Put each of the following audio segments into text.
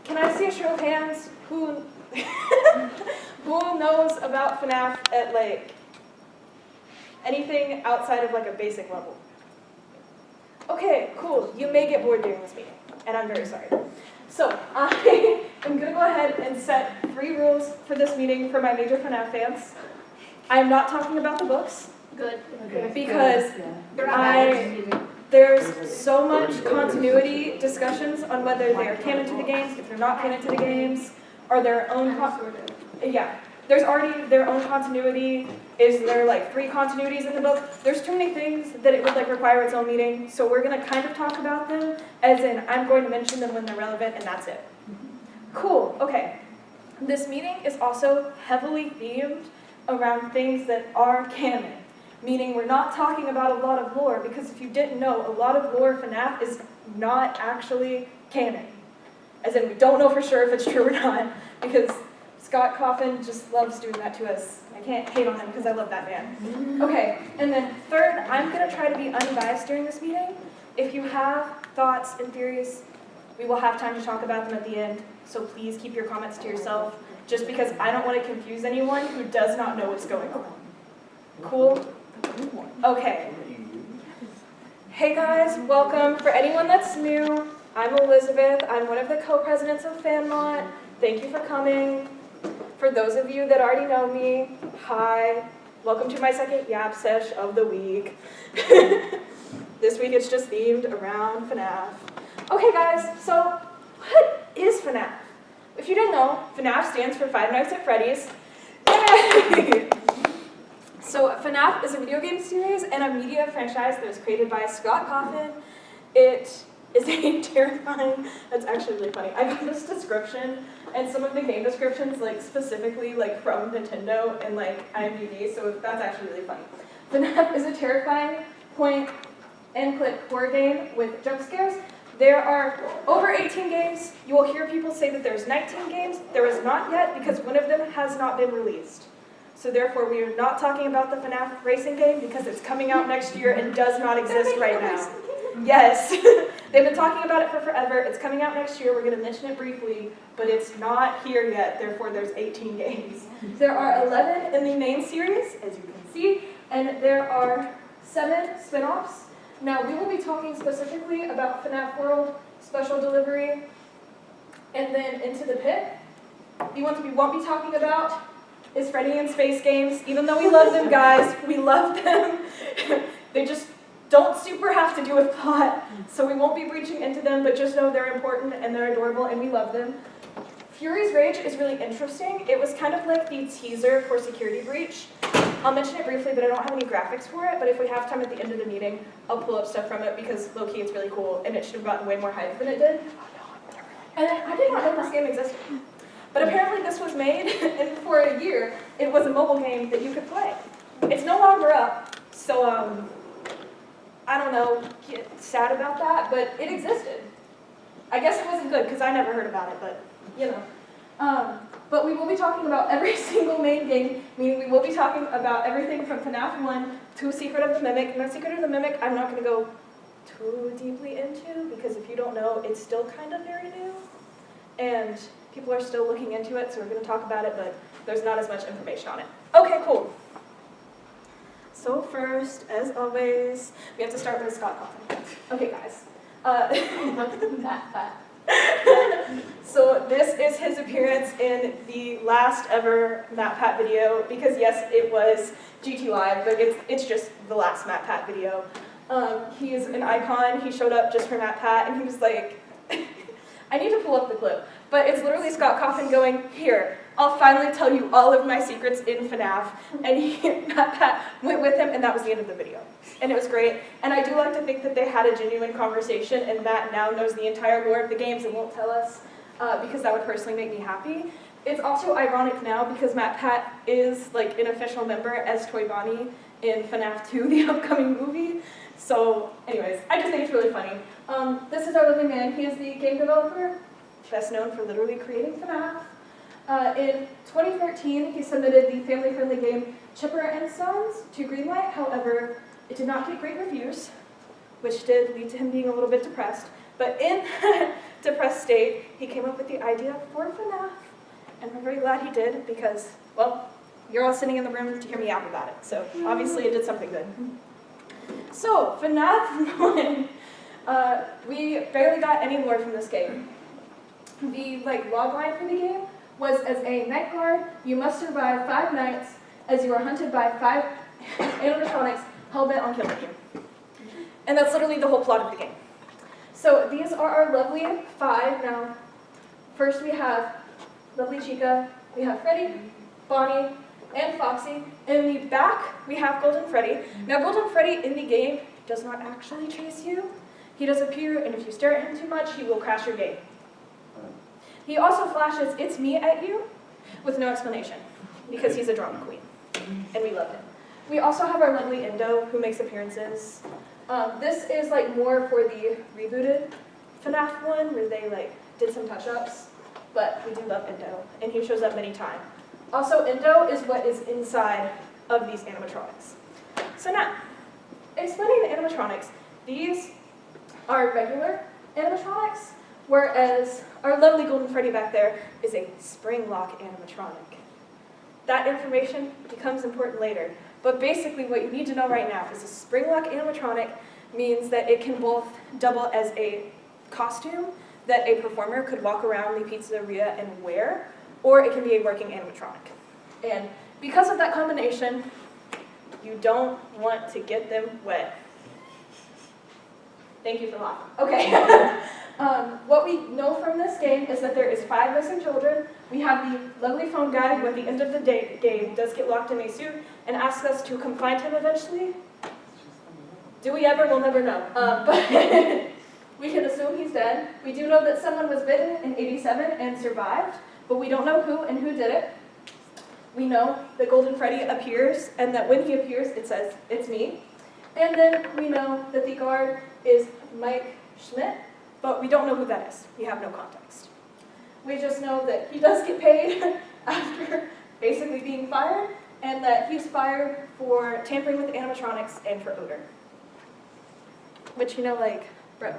can I see a show of hands who who knows about FNAF at like anything outside of like a basic level? Okay, cool. You may get bored during this meeting, and I'm very sorry. So I am going to go ahead and set 3 rules for this meeting for my major FNAF fans. I am not talking about the books. Good. Because there's so much continuity discussions on whether they are canon to the games, if they're not canon to the games, or their own there's already their own continuity. Is there like 3 continuities in the book? There's too many things that it would like require its own meeting, so we're gonna kind of talk about them, as in I'm going to mention them when they're relevant, and that's it. Cool, okay. This meeting is also heavily themed around things that are canon. Meaning we're not talking about a lot of lore, because if you didn't know, a lot of lore FNAF is not actually canon. As in, we don't know for sure if it's true or not, because Scott Coffin just loves doing that to us. I can't hate on him because I love that man. Okay, and then third, I'm going to try to be unbiased during this meeting. If you have thoughts and theories, we will have time to talk about them at the end, so please keep your comments to yourself, just because I don't want to confuse anyone who does not know what's going on. Cool? Okay. Hey guys, welcome. For anyone that's new, I'm Elizabeth. I'm one of the co-presidents of Fan-mont. Thank you for coming. For those of you that already know me, hi. Welcome to my second Yap Sesh of the week. This week it's just themed around FNAF. Okay guys, so what is FNAF? If you didn't know, FNAF stands for Five Nights at Freddy's. Yay! So FNAF is a video game series and a media franchise that was created by Scott Coffin. It is a terrifying, that's actually really funny. I got this description and some of the game descriptions like specifically like from Nintendo and like IMDb, so that's actually really funny. FNAF is a terrifying point and click horror game with jump scares. There are over 18 games. You will hear people say that there's 19 games. There is not yet because one of them has not been released. So therefore, we are not talking about the FNAF racing game because it's coming out next year and does not exist right now. Yes, they've been talking about it for forever. It's coming out next year. We're going to mention it briefly, but it's not here yet. Therefore, there's 18 games. There are 11 in the main series, as you can see, and there are 7 spin-offs. Now, we will be talking specifically about FNAF World, Special Delivery, and then Into the Pit. The ones we won't be talking about is Freddy and Space Games. Even though we love them, guys, we love them. They just don't super have to do with plot, so we won't be reaching into them, but just know they're important and they're adorable and we love them. Fury's Rage is really interesting. It was kind of like the teaser for Security Breach. I'll mention it briefly, but I don't have any graphics for it, but if we have time at the end of the meeting, I'll pull up stuff from it because low-key it's really cool and it should have gotten way more hype than it did. And I did not know this game existed. But apparently this was made, and for a year, it was a mobile game that you could play. It's no longer up, so I don't know, get sad about that, but it existed. I guess it wasn't good, because I never heard about it, but, you know. But we will be talking about every single main game, meaning we will be talking about everything from FNAF 1 to Secret of the Mimic. And the Secret of the Mimic, I'm not going to go too deeply into, because if you don't know, it's still kind of very new. And people are still looking into it, so we're going to talk about it, but there's not as much information on it. Okay, cool. So first, as always, we have to start with Scott Coffin. Okay, guys. So this is his appearance in the last ever MatPat video, because yes, it was GT Live, but it's just the last MatPat video. He is an icon. He showed up just for MatPat, and he was like, I need to pull up the clip, but it's literally Scott Coffin going, here, I'll finally tell you all of my secrets in FNAF, and MatPat went with him, and that was the end of the video. And it was great, and I do like to think that they had a genuine conversation, and Matt now knows the entire lore of the games and won't tell us, because that would personally make me happy. It's also ironic now, because MatPat is like an official member as Toy Bonnie in FNAF 2, the upcoming movie. So anyways, I just think it's really funny. This is our lovely man. He is the game developer, best known for literally creating FNAF. In 2013, he submitted the family-friendly game Chipper and Sons to Greenlight. However, it did not get great reviews, which did lead to him being a little bit depressed. But in that depressed state, he came up with the idea for FNAF, and we're very glad he did because, well, you're all sitting in the room to hear me yap about it, so obviously it did something good. So, FNAF 1, we barely got any lore from this game. The logline for the game was, as a night guard, you must survive 5 nights as you are hunted by 5 animatronics hell-bent on killing you. And that's literally the whole plot of the game. So these are our lovely 5 now. First we have lovely Chica, we have Freddy, Bonnie, and Foxy. In the back, we have Golden Freddy. Now Golden Freddy in the game does not actually chase you. He does appear, and if you stare at him too much, he will crash your game. He also flashes, "It's me" at you with no explanation, because he's a drama queen, and we love him. We also have our lovely Indo, who makes appearances. This is more for the rebooted FNAF 1, where they did some touch-ups, but we do love Indo, and he shows up many times. Also, Indo is what is inside of these animatronics. So now, explaining the animatronics, these are regular animatronics, whereas our lovely Golden Freddy back there is a spring lock animatronic. That information becomes important later, but basically what you need to know right now is a spring lock animatronic means that it can both double as a costume that a performer could walk around the pizzeria and wear, or it can be a working animatronic. And because of that combination, you don't want to get them wet. Thank you for laughing. Okay. What we know from this game is that there is 5 missing children. We have the lovely phone guy who at the end of the game does get locked in a suit and asks us to come find him eventually. Do we ever? We'll never know. But we can assume he's dead. We do know that someone was bitten in '87 and survived, but we don't know who and who did it. We know that Golden Freddy appears, and that when he appears, it says, "It's me." And then we know that the guard is Mike Schmidt, but we don't know who that is. We have no context. We just know that he does get paid after basically being fired, and that he's fired for tampering with animatronics and for odor. Which, bro,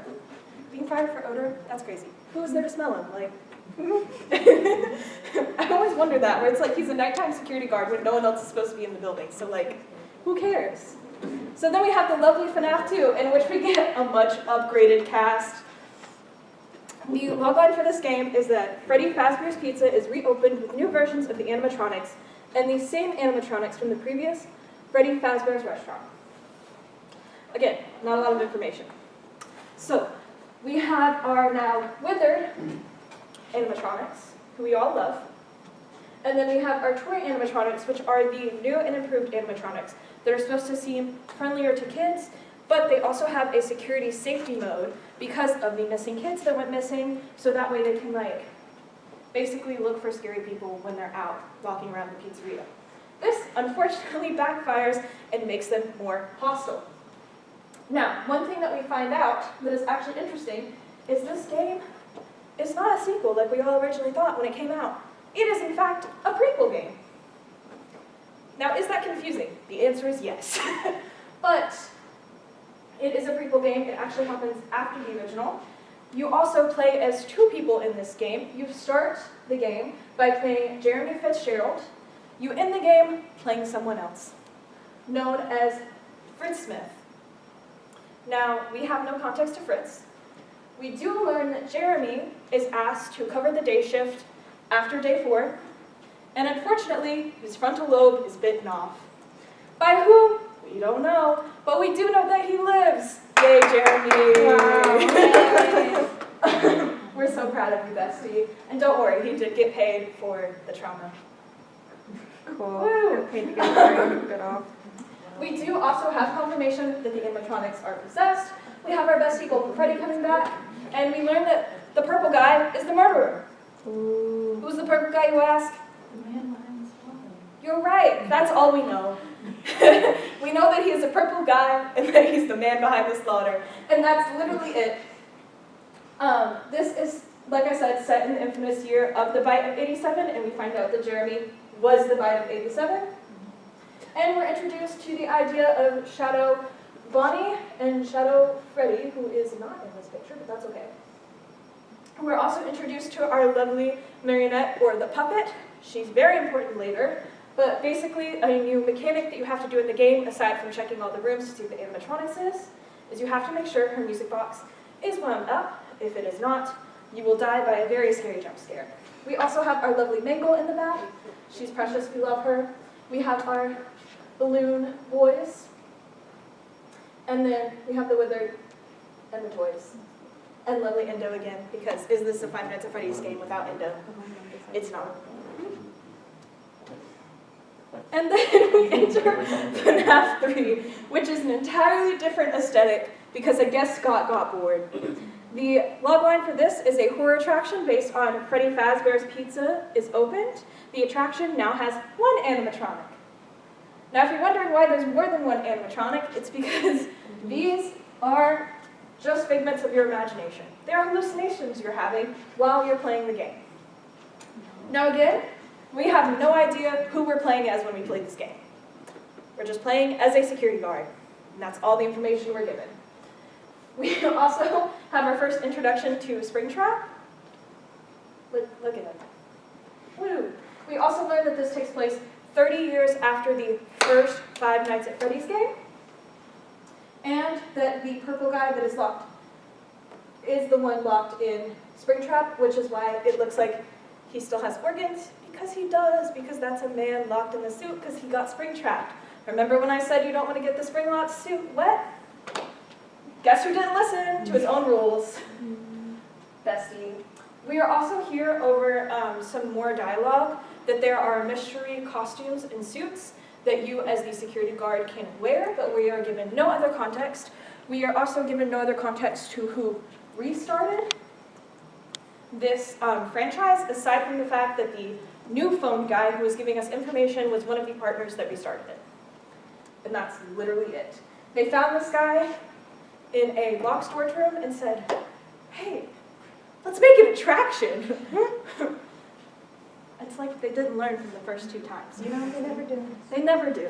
being fired for odor, that's crazy. Who was there to smell him? I always wonder that, where it's he's a nighttime security guard when no one else is supposed to be in the building, so who cares? So then we have the lovely FNAF 2, in which we get a much upgraded cast. The logline for this game is that Freddy Fazbear's Pizza is reopened with new versions of the animatronics and the same animatronics from the previous Freddy Fazbear's Restaurant. Again, not a lot of information. So, we have our now withered animatronics, who we all love. And then we have our toy animatronics, which are the new and improved animatronics that are supposed to seem friendlier to kids, but they also have a security safety mode because of the missing kids that went missing, so that way they can basically look for scary people when they're out walking around the pizzeria. This unfortunately backfires and makes them more hostile. Now, one thing that we find out that is actually interesting is this game is not a sequel like we all originally thought when it came out. It is, in fact, a prequel game. Now, is that confusing? The answer is yes. But it is a prequel game. It actually happens after the original. You also play as 2 people in this game. You start the game by playing Jeremy Fitzgerald. You end the game playing someone else, known as Fritz Smith. Now, we have no context to Fritz. We do learn that Jeremy is asked to cover the day shift after day 4, and unfortunately, his frontal lobe is bitten off. By who? We don't know, but we do know that he lives. Yay, Jeremy! Wow. We're so proud of you, bestie. And don't worry, he did get paid for the trauma. Cool. Woo. Paid to get bit off. We do also have confirmation that the animatronics are possessed. We have our bestie Golden Freddy coming back, and we learn that the purple guy is the murderer. Ooh. Who's the purple guy, you ask? The man behind the slaughter. You're right, that's all we know. We know that he is a purple guy, and that he's the man behind the slaughter. And that's literally it. This is, like I said, set in the infamous year of the bite of '87, and we find out that Jeremy was the bite of '87. And we're introduced to the idea of Shadow Bonnie and Shadow Freddy, who is not in this picture, but that's okay. We're also introduced to our lovely marionette, or the puppet. She's very important later, but basically a new mechanic that you have to do in the game, aside from checking all the rooms to see what the animatronics is you have to make sure her music box is wound up. If it is not, you will die by a very scary jump scare. We also have our lovely Mangle in the back. She's precious, we love her. We have our balloon boys. And then we have the Withered and the toys. And lovely Indo again, because is this a Five Nights at Freddy's game without Indo? It's not. And then we enter FNAF 3, which is an entirely different aesthetic because I guess Scott got bored. The logline for this is a horror attraction based on Freddy Fazbear's Pizza is opened. The attraction now has one animatronic. Now if you're wondering why there's more than one animatronic, it's because these are just figments of your imagination. They are hallucinations you're having while you're playing the game. Now again, we have no idea who we're playing as when we play this game. We're just playing as a security guard, and that's all the information we're given. We also have our first introduction to Springtrap. Look at it. Woo! We also learned that this takes place 30 years after the first Five Nights at Freddy's game, and that the purple guy that is locked is the one locked in Springtrap, which is why it looks like he still has organs, because he does, because that's a man locked in the suit because he got spring-trapped. Remember when I said you don't want to get the spring-locked suit wet? Guess who didn't listen to his own rules? Bestie. We are also here over some more dialogue, that there are mystery costumes and suits that you as the security guard can wear, but we are given no other context. We are also given no other context to who restarted this franchise, aside from the fact that the new phone guy who was giving us information was one of the partners that restarted it. And that's literally it. They found this guy in a locked storage room and said, hey, let's make an attraction. It's like they didn't learn from the first two times, you know? They never do. They never do.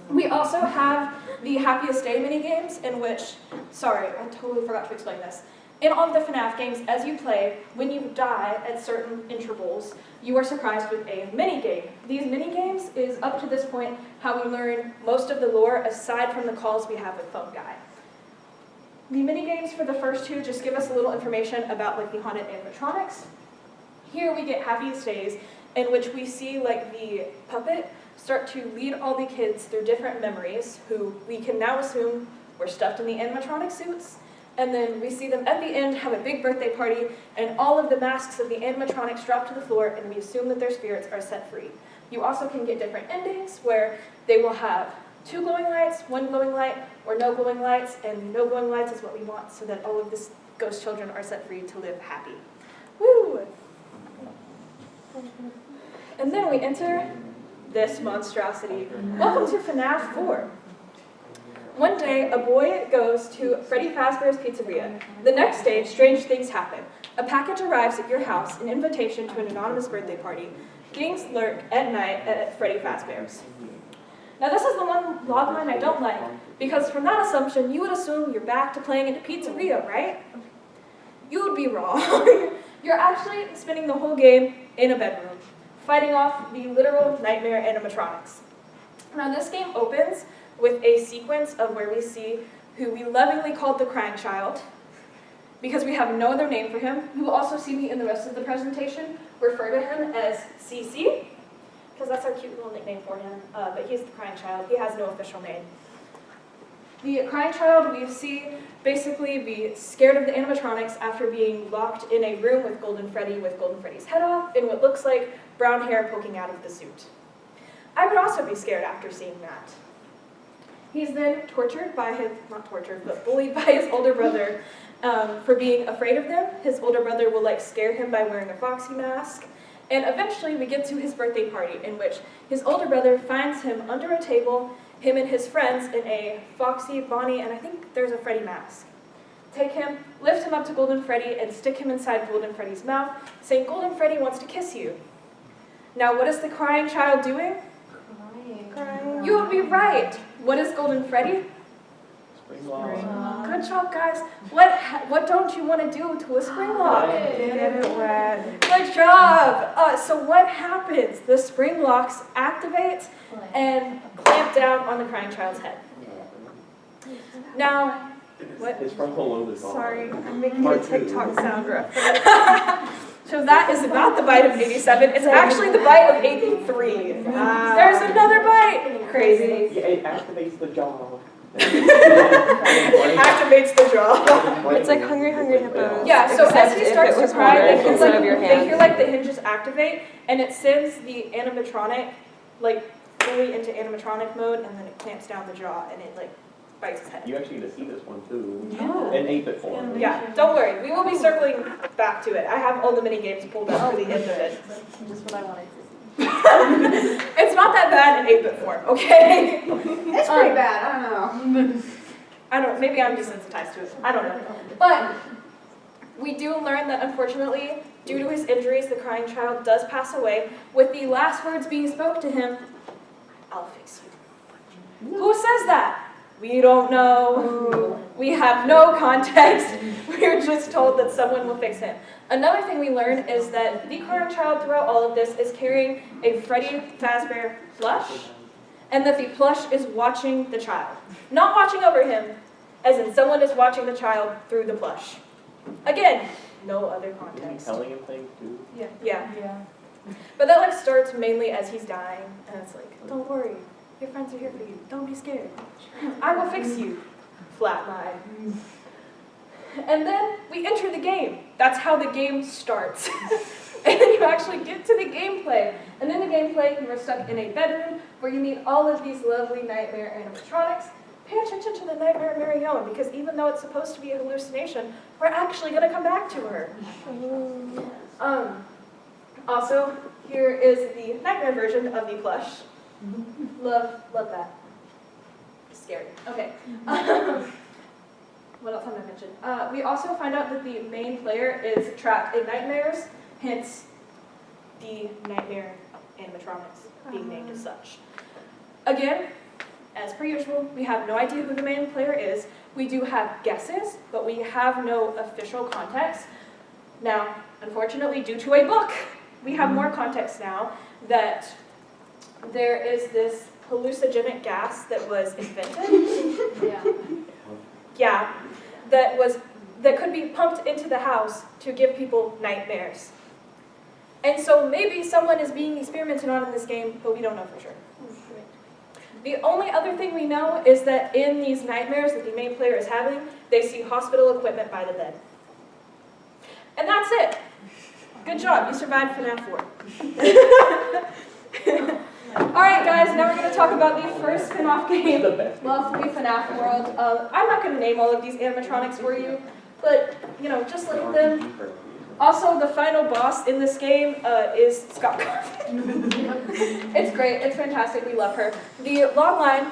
We also have the Happiest Day mini-games in which, sorry, I totally forgot to explain this. In all of the FNAF games, as you play, when you die at certain intervals, you are surprised with a mini-game. These mini-games is, up to this point, how we learn most of the lore, aside from the calls we have with Phone Guy. The mini-games for the first two just give us a little information about like the haunted animatronics. Here we get Happiest Days, in which we see like the puppet start to lead all the kids through different memories, who we can now assume were stuffed in the animatronic suits. And then we see them at the end have a big birthday party, and all of the masks of the animatronics drop to the floor, and we assume that their spirits are set free. You also can get different endings, where they will have 2 glowing lights, 1 glowing light, or no glowing lights, and no glowing lights is what we want, so that all of the ghost children are set free to live happy. Woo! And then we enter this monstrosity. Welcome to FNAF 4. One day, a boy goes to Freddy Fazbear's Pizzeria. The next day, strange things happen. A package arrives at your house, an invitation to an anonymous birthday party. Gangs lurk at night at Freddy Fazbear's. Now this is the one logline I don't like, because from that assumption, you would assume you're back to playing in a pizzeria, right? You would be wrong. You're actually spending the whole game in a bedroom, fighting off the literal nightmare animatronics. Now this game opens with a sequence of where we see who we lovingly called the Crying Child, because we have no other name for him. You will also see me in the rest of the presentation refer to him as CC, because that's our cute little nickname for him, but he's the Crying Child. He has no official name. The Crying Child we see basically be scared of the animatronics after being locked in a room with Golden Freddy with Golden Freddy's head off and what looks like brown hair poking out of the suit. I would also be scared after seeing that. He's then tortured by his, not tortured, but bullied by his older brother for being afraid of them. His older brother will like scare him by wearing a Foxy mask. And eventually we get to his birthday party, in which his older brother finds him under a table, him and his friends in a Foxy, Bonnie, and I think there's a Freddy mask. Take him, lift him up to Golden Freddy, and stick him inside Golden Freddy's mouth, saying Golden Freddy wants to kiss you. Now what is the Crying Child doing? Crying. You would be right. What is Golden Freddy? Spring lock. Good job, guys. What don't you want to do to a spring lock? Get it wet. Good job. So what happens? The spring locks activate and clamp down on the crying child's head. Now, what? His frontal lobe is gone. Sorry, I'm making a TikTok sound reference. So that is not the bite of 87. It's actually the bite of 83. There's another bite. Crazy. Yeah, it activates the jaw. It activates the jaw. It's like Hungry Hungry Hippos. Yeah, so as except he if starts it was to cry, water they hear, instead like, of your they hand. hear like the hinges activate, and it sends the animatronic like fully into animatronic mode, and then it clamps down the jaw, and it like bites his head. You actually get to see this one too. Yeah. In 8-bit form. Yeah, don't worry. We will be circling back to it. I have all the mini games pulled up for the end of it. Just what I wanted to see. It's not that bad in 8-bit form, okay? It's pretty bad, I don't know. I don't, maybe I'm desensitized to it. I don't know. But we do learn that unfortunately, due to his injuries, the crying child does pass away, with the last words being spoke to him, "I'll fix you." Who says that? We don't know. We have no context. We're just told that someone will fix him. Another thing we learn is that the crying child throughout all of this is carrying a Freddy Fazbear plush, and that the plush is watching the child. Not watching over him, as in someone is watching the child through the plush. Again, no other Isn't he context. telling him things too? Yeah. But that like starts mainly as he's dying, and it's like, don't worry, your friends are here for you. Don't be scared. I will fix you. Flatline. And then we enter the game. That's how the game starts. And then you actually get to the gameplay. And in the gameplay, you are stuck in a bedroom where you meet all of these lovely nightmare animatronics. Pay attention to the nightmare Mary Ellen, because even though it's supposed to be a hallucination, we're actually going to come back to her. Also, here is the nightmare version of the plush. Love that. Scary. Okay. What else have I mentioned? We also find out that the main player is trapped in nightmares, hence the nightmare animatronics being named as such. Again, as per usual, we have no idea who the main player is. We do have guesses, but we have no official context. Now, unfortunately, due to a book, we have more context now that there is this hallucinogenic gas that was invented. Yeah, that could be pumped into the house to give people nightmares. And so maybe someone is being experimented on in this game, but we don't know for sure. The only other thing we know is that in these nightmares that the main player is having, they see hospital equipment by the bed. And that's it. Good job, you survived FNAF 4. Alright guys, now we're going to talk about the first spin-off game, Love to be FNAF World. I'm not going to name all of these animatronics for you, but, you know, just like them. Also, the final boss in this game is Scott Coffin. It's great, it's fantastic, we love her. The Logline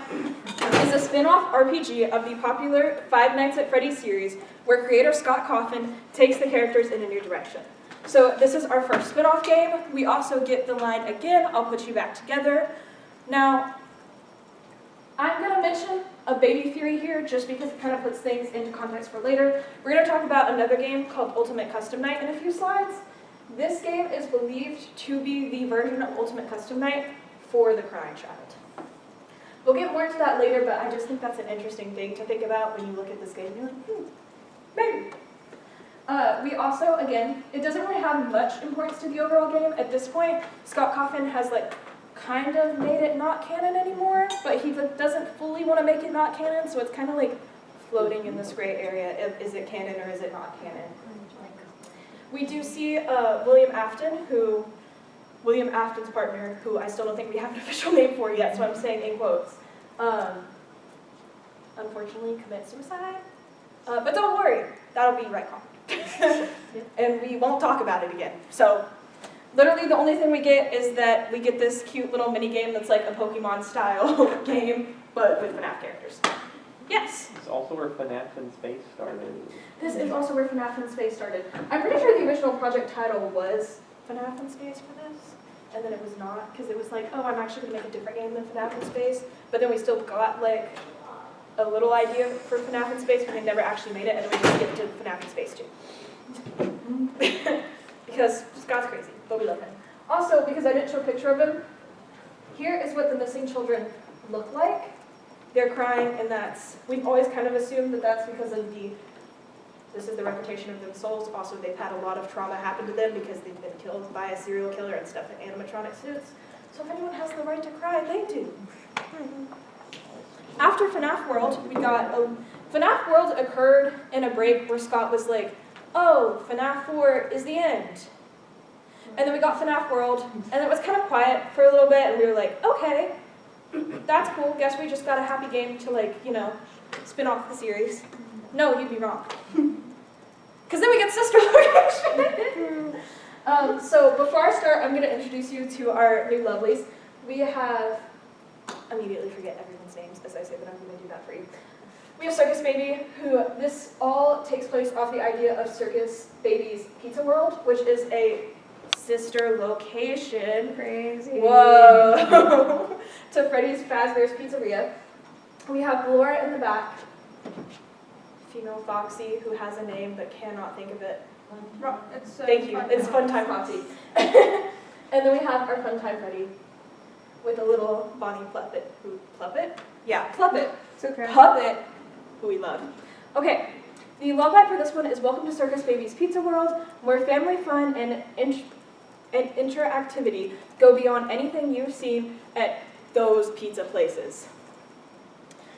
is a spin-off RPG of the popular Five Nights at Freddy's series, where creator Scott Coffin takes the characters in a new direction. So this is our first spin-off game. We also get the line again, "I'll put you back together." Now, I'm going to mention a baby theory here just because it kind of puts things into context for later. We're going to talk about another game called Ultimate Custom Night in a few slides. This game is believed to be the version of Ultimate Custom Night for the crying child. We'll get more into that later, but I just think that's an interesting thing to think about when you look at this game. You're like, maybe. We also, again, it doesn't really have much importance to the overall game. At this point, Scott Coffin has like kind of made it not canon anymore, but he doesn't fully want to make it not canon, so it's kind of like floating in this gray area of is it canon or is it not canon. We do see William Afton's partner, who I still don't think we have an official name for yet, so I'm saying in quotes, unfortunately commit suicide. But don't worry, that'll be retconned. And we won't talk about it again. So literally the only thing we get is that we get this cute little mini game that's like a Pokemon style game, but with FNAF characters. Yes? It's also where FNAF in Space started. This is also where FNAF in Space started. I'm pretty sure the original project title was FNAF in Space for this, and then it was not, because it was like, oh, I'm actually going to make a different game than FNAF in Space, but then we still got like a little idea for FNAF in Space, but they never actually made it, and then we just skipped to FNAF in Space 2. Because Scott's crazy, but we love him. Also, because I didn't show a picture of him, here is what the missing children look like. They're crying, and we've always kind of assumed that that's because of this is the reputation of them souls. Also, they've had a lot of trauma happen to them because they've been killed by a serial killer and stuff in animatronic suits. So if anyone has the right to cry, they do. After FNAF World, we got FNAF World occurred in a break where Scott was like, oh, FNAF 4 is the end. And then we got FNAF World, and it was kind of quiet for a little bit, and we were like, okay, that's cool. Guess we just got a happy game to, like, you know, spin off the series. No, you'd be wrong. Because then we get sister location. So before I start, I'm going to introduce you to our new lovelies. We have, immediately forget everyone's names as I say that I'm going to do that for you. We have Circus Baby, who this all takes place off the idea of Circus Baby's Pizza World, which is a sister location. Crazy. Whoa. To Freddy's Fazbear's Pizzeria. We have Laura in the back, female Foxy, who has a name but cannot think of it. Thank you. It's Funtime Foxy. And then we have our Funtime Freddy with a little Bonnie Pluppet. Pluppet? Yeah, Pluppet. It's okay. Puppet, who we love. Okay, the lullaby for this one is Welcome to Circus Baby's Pizza World, where family fun and interactivity go beyond anything you've seen at those pizza places.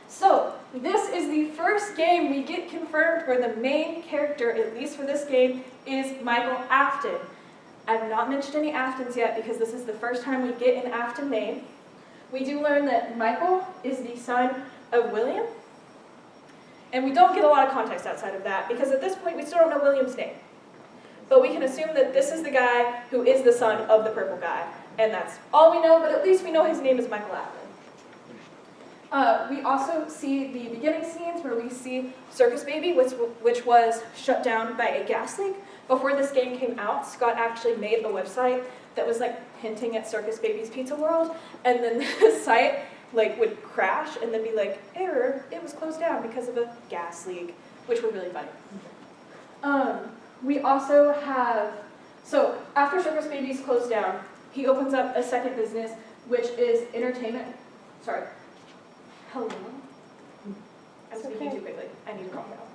So, this is the first game we get confirmed where the main character, at least for this game, is Michael Afton. I've not mentioned any Aftons yet because this is the first time we get an Afton name. We do learn that Michael is the son of William, and we don't get a lot of context outside of that because at this point we still don't know William's name. But we can assume that this is the guy who is the son of the purple guy, and that's all we know, but at least we know his name is Michael Afton. We also see the beginning scenes where we see Circus Baby, which was shut down by a gas leak. Before this game came out, Scott actually made a website that was like hinting at Circus Baby's Pizza World, and then the site would crash and then be like, error, it was closed down because of a gas leak, which were really funny. We also have, so after Circus Baby's closed down, he opens up a second business, which is entertainment, hello. I'm speaking too quickly. I need to calm down.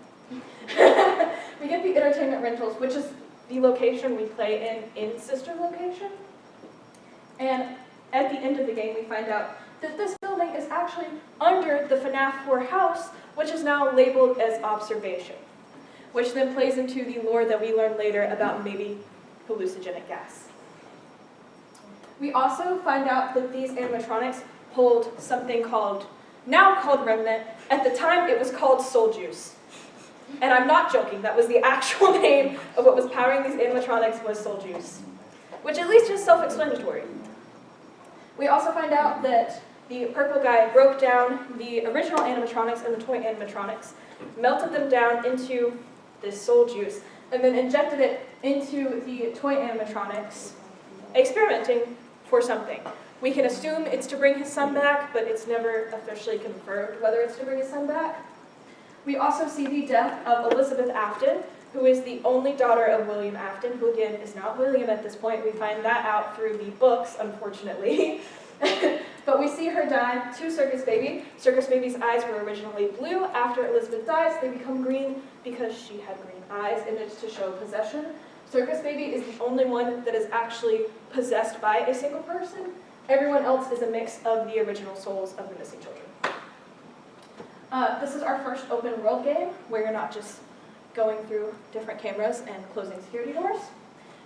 We get the entertainment rentals, which is the location we play in sister location. And at the end of the game, we find out that this building is actually under the FNAF 4 house, which is now labeled as observation, which then plays into the lore that we learn later about maybe hallucinogenic gas. We also find out that these animatronics hold something now called Remnant. At the time, it was called Soul Juice. And I'm not joking, that was the actual name of what was powering these animatronics was Soul Juice, which at least is self-explanatory. We also find out that the purple guy broke down the original animatronics and the toy animatronics, melted them down into this Soul Juice, and then injected it into the toy animatronics, experimenting for something. We can assume it's to bring his son back, but it's never officially confirmed whether it's to bring his son back. We also see the death of Elizabeth Afton, who is the only daughter of William Afton, who again is not William at this point. We find that out through the books, unfortunately. But we see her die to Circus Baby. Circus Baby's eyes were originally blue. After Elizabeth dies, they become green because she had green eyes, and it's to show possession. Circus Baby is the only one that is actually possessed by a single person. Everyone else is a mix of the original souls of the missing children. This is our first open world game, where you're not just going through different cameras and closing security doors.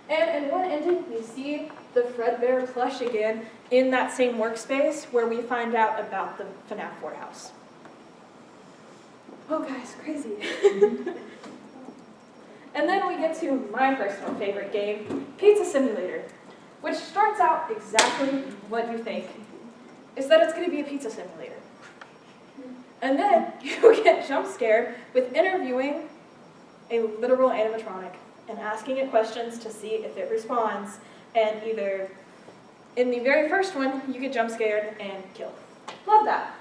And in one ending, we see the Fredbear plush again in that same workspace where we find out about the FNAF 4 house. Oh guys, crazy. And then we get to my personal favorite game, Pizza Simulator, which starts out exactly what you think, is that it's going to be a pizza simulator. And then you get jump scared with interviewing a literal animatronic and asking it questions to see if it responds, and either, in the very first one, you get jump scared and killed. Love that.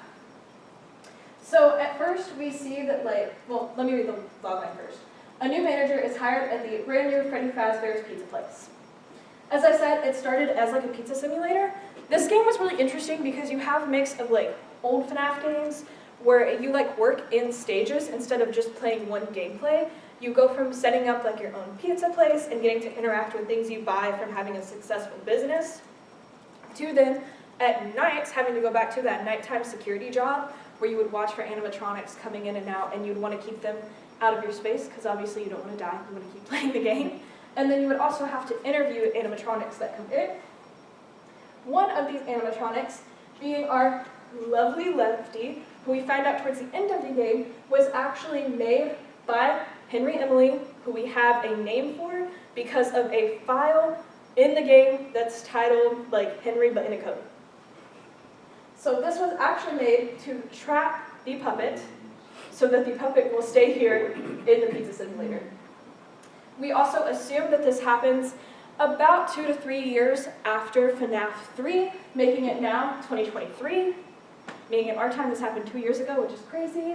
So at first we see that well, let me read the logline first. A new manager is hired at the brand new Freddy Fazbear's Pizza Place. As I said, it started as a pizza simulator. This game was really interesting because you have a mix of old FNAF games where you work in stages instead of just playing one gameplay. You go from setting up your own pizza place and getting to interact with things you buy from having a successful business, to then at nights having to go back to that nighttime security job where you would watch for animatronics coming in and out, and you'd want to keep them out of your space because obviously you don't want to die, you want to keep playing the game. And then you would also have to interview animatronics that come in. One of these animatronics being our lovely Lefty, who we find out towards the end of the game was actually made by Henry Emily, who we have a name for because of a file in the game that's titled Henry but in a code. So this was actually made to trap the puppet so that the puppet will stay here in the pizza simulator. We also assume that this happens about 2 to 3 years after FNAF 3, making it now 2023. Meaning in our time this happened 2 years ago, which is crazy.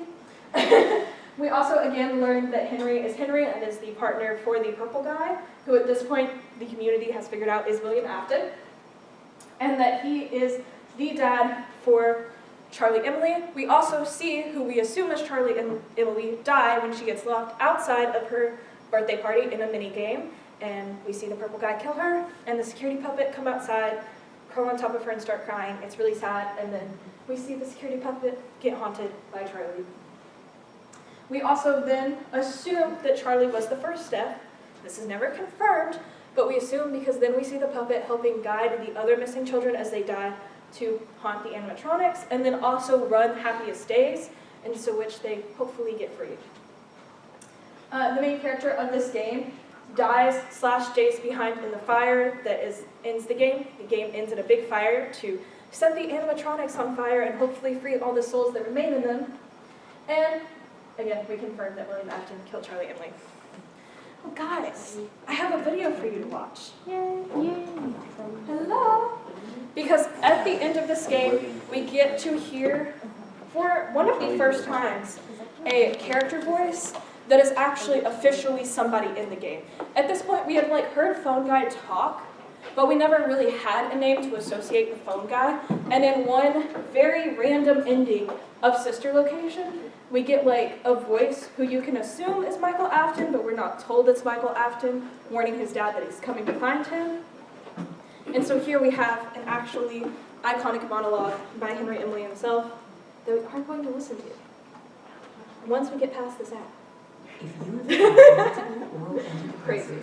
We also again learned that Henry is Henry and is the partner for the purple guy, who at this point the community has figured out is William Afton, and that he is the dad for Charlie Emily. We also see who we assume is Charlie and Emily die when she gets locked outside of her birthday party in a mini game, and we see the purple guy kill her, and the security puppet come outside, curl on top of her and start crying. It's really sad, and then we see the security puppet get haunted by Charlie. We also then assume that Charlie was the first death. This is never confirmed, but we assume because then we see the puppet helping guide the other missing children as they die to haunt the animatronics, and then also run Happiest Days, and so which they hopefully get freed. The main character of this game dies / stays behind in the fire that ends the game. The game ends in a big fire to set the animatronics on fire and hopefully free all the souls that remain in them. And again, we confirm that William Afton killed Charlie Emily. Well, guys, I have a video for you to watch. Yay. Yay. Hello. Because at the end of this game, we get to hear, for one of the first times, a character voice that is actually officially somebody in the game. At this point, we had heard Phone Guy talk, but we never really had a name to associate with Phone Guy. And in one very random ending of Sister Location, we get a voice who you can assume is Michael Afton, but we're not told it's Michael Afton, warning his dad that he's coming to find him. And so here we have an actually iconic monologue by Henry Emily himself that we are going to listen to once we get past this app. Crazy.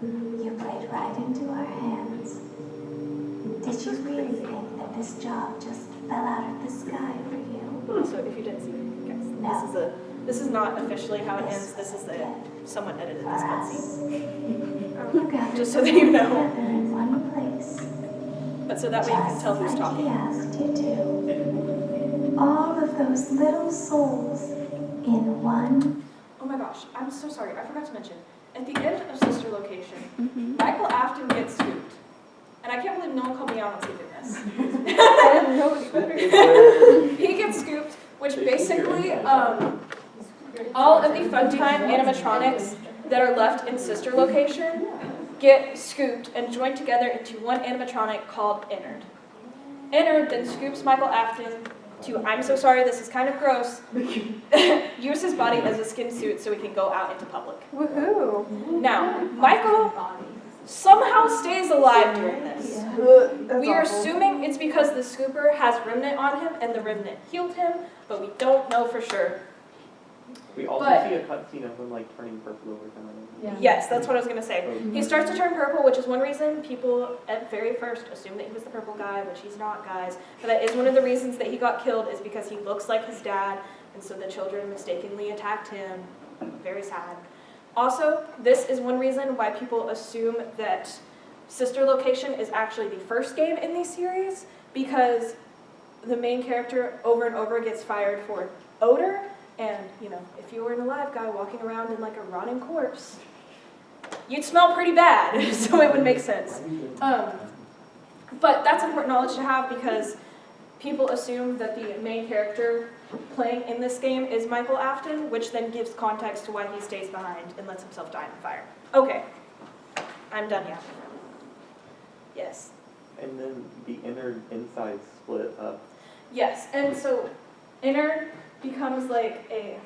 You played right into our hands. Did you really think that this job just fell out of the sky for you? So if you didn't see, guys, this is not officially how it ends. This is someone edited this cutscene. You got Just so that you know. together in one place. But so that way you can tell who's Just like he talking. asked you to. All of those little souls in one. Oh my gosh, I'm so sorry. I forgot to mention. At the end of Sister Location, Michael Afton gets scooped. And I can't believe no one called me out on skipping this. He gets scooped, which basically, all of the Funtime animatronics that are left in Sister Location get scooped and joined together into one animatronic called Ennard. Ennard then scoops Michael Afton to, I'm so sorry, this is kind of gross, use his body as a skin suit so he can go out into public. Woohoo. Now, Michael somehow stays alive during this. We are assuming it's because the scooper has remnant on him and the remnant healed him, but we don't know for sure. We also But- see a cutscene of him turning purple over time. Yeah. Yes, that's what I was going to say. He starts to turn purple, which is one reason people at very first assumed that he was the purple guy, which he's not, guys. But that is one of the reasons that he got killed is because he looks like his dad, and so the children mistakenly attacked him. Very sad. Also, this is one reason why people assume that Sister Location is actually the first game in the series, because the main character over and over gets fired for odor, and, you know, if you were an alive guy walking around in like a rotting corpse, you'd smell pretty bad, so it would make sense. But that's important knowledge to have because people assume that the main character playing in this game is Michael Afton, which then gives context to why he stays behind and lets himself die in the fire. Okay, I'm done yapping. Yes. And then the inner inside split up. Yes, and so inner becomes like a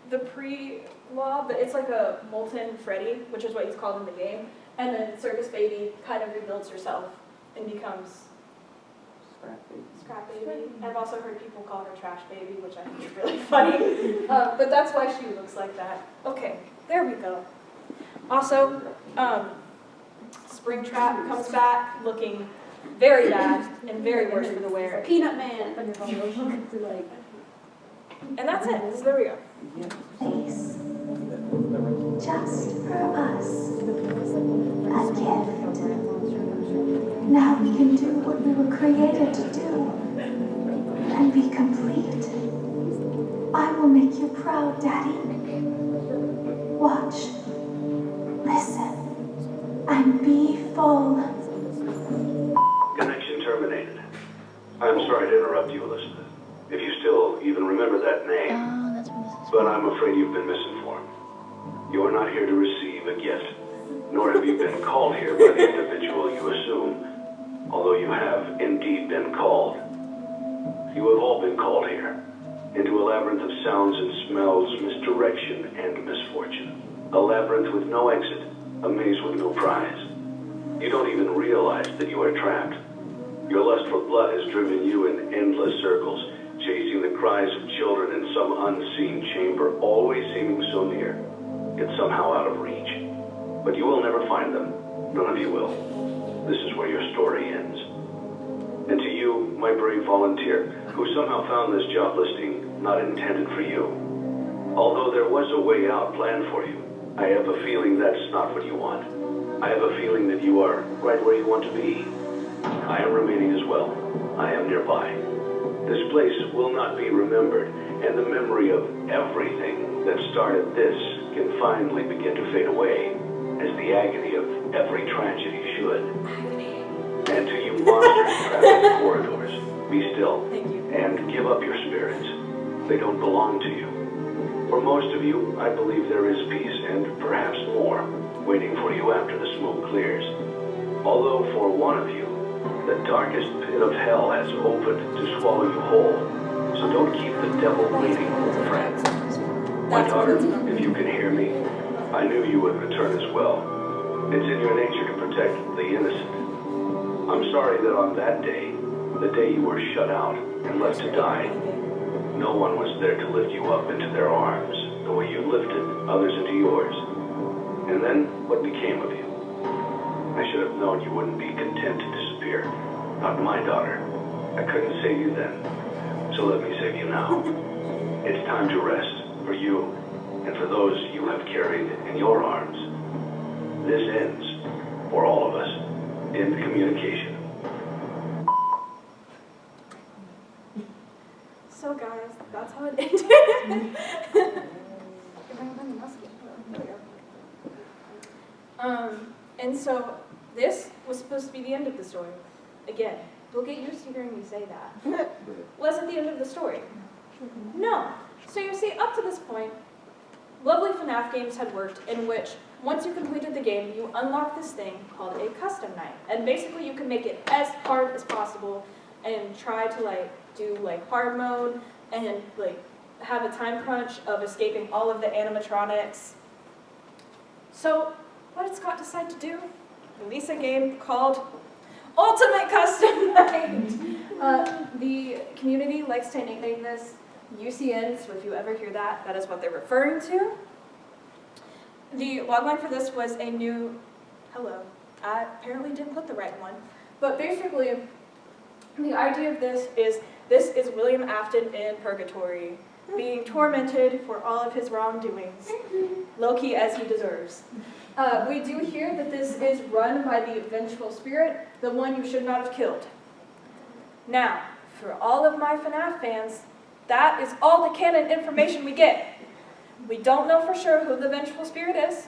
the pre-law, but it's like a molten Freddy, which is what he's called in the game. And then Circus Baby kind of rebuilds herself and becomes Scrap Baby. I've also heard people call her Trash Baby, which I think is really funny. But that's why she looks like that. Okay, there we go. Also, Springtrap comes back looking very bad and very worse for the wear. Peanut Man. And that's it. So there we go. Face. Just for us. A gift. Now we can do what we were created to do. And be complete. I will make you proud, Daddy. Watch. Listen. And be full. Connection terminated. I'm sorry to interrupt you, Elizabeth. If you still even remember that name. Oh, that's what this is. But I'm afraid you've been misinformed. You are not here to receive a gift, nor have you been called here by the individual you assume, although you have indeed been called. You have all been called here, into a labyrinth of sounds and smells, misdirection and misfortune. A labyrinth with no exit, a maze with no prize. You don't even realize that you are trapped. Your lust for blood has driven you in endless circles, chasing the cries of children in some unseen chamber, always seeming so near, yet somehow out of reach. But you will never find them. None of you will. This is where your story ends. And to you, my brave volunteer, who somehow found this job listing not intended for you, although there was a way out planned for you, I have a feeling that's not what you want. I have a feeling that you are right where you want to be. I am remaining as well. I am nearby. This place will not be remembered, and the memory of everything that started this can finally begin to fade away, as the agony of every tragedy should. And to you monsters trapped in the corridors, be still, Thank you. and give up your spirits. They don't belong to you. For most of you, I believe there is peace, and perhaps more, waiting for you after the smoke clears. Although for one of you, the darkest pit of hell has opened to swallow you whole. So don't keep the devil waiting, old friend. My That's daughter, what it's about. if you can hear me, I knew you would return as well. It's in your nature to protect the innocent. I'm sorry that on that day, the day you were shut out and left to die, no one was there to lift you up into their arms, the way you lifted others into yours. And then, what became of you? I should have known you wouldn't be content to disappear. Not my daughter. I couldn't save you then, so let me save you now. It's time to rest, for you, and for those you have carried in your arms. This ends, for all of us, in communication. So guys, that's how it ended. And so this was supposed to be the end of the story. Again, you'll get used to hearing me say that. Wasn't the end of the story. No. So you see, up to this point, lovely FNAF games had worked in which once you completed the game, you unlock this thing called a custom night. And basically you can make it as hard as possible and try to do hard mode and have a time crunch of escaping all of the animatronics. So what did Scott decide to do? Release a game called Ultimate Custom Night. The community likes to nickname this UCN, so if you ever hear that, that is what they're referring to. The logline for this was a new, hello, I apparently didn't put the right one, but basically the idea of this is William Afton in purgatory, being tormented for all of his wrongdoings, low-key as he deserves. We do hear that this is run by the vengeful spirit, the one you should not have killed. Now, for all of my FNAF fans, that is all the canon information we get. We don't know for sure who the vengeful spirit is.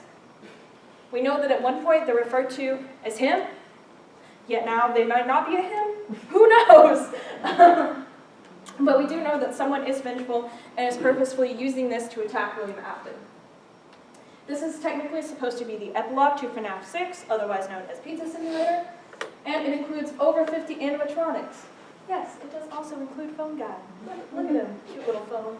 We know that at one point they're referred to as him. Yet now they might not be a him. Who knows? But we do know that someone is vengeful and is purposefully using this to attack William Afton. This is technically supposed to be the epilogue to FNAF 6, otherwise known as Pizza Simulator, and it includes over 50 animatronics. Yes, it does also include Phone Guy. Look at him, cute little phone.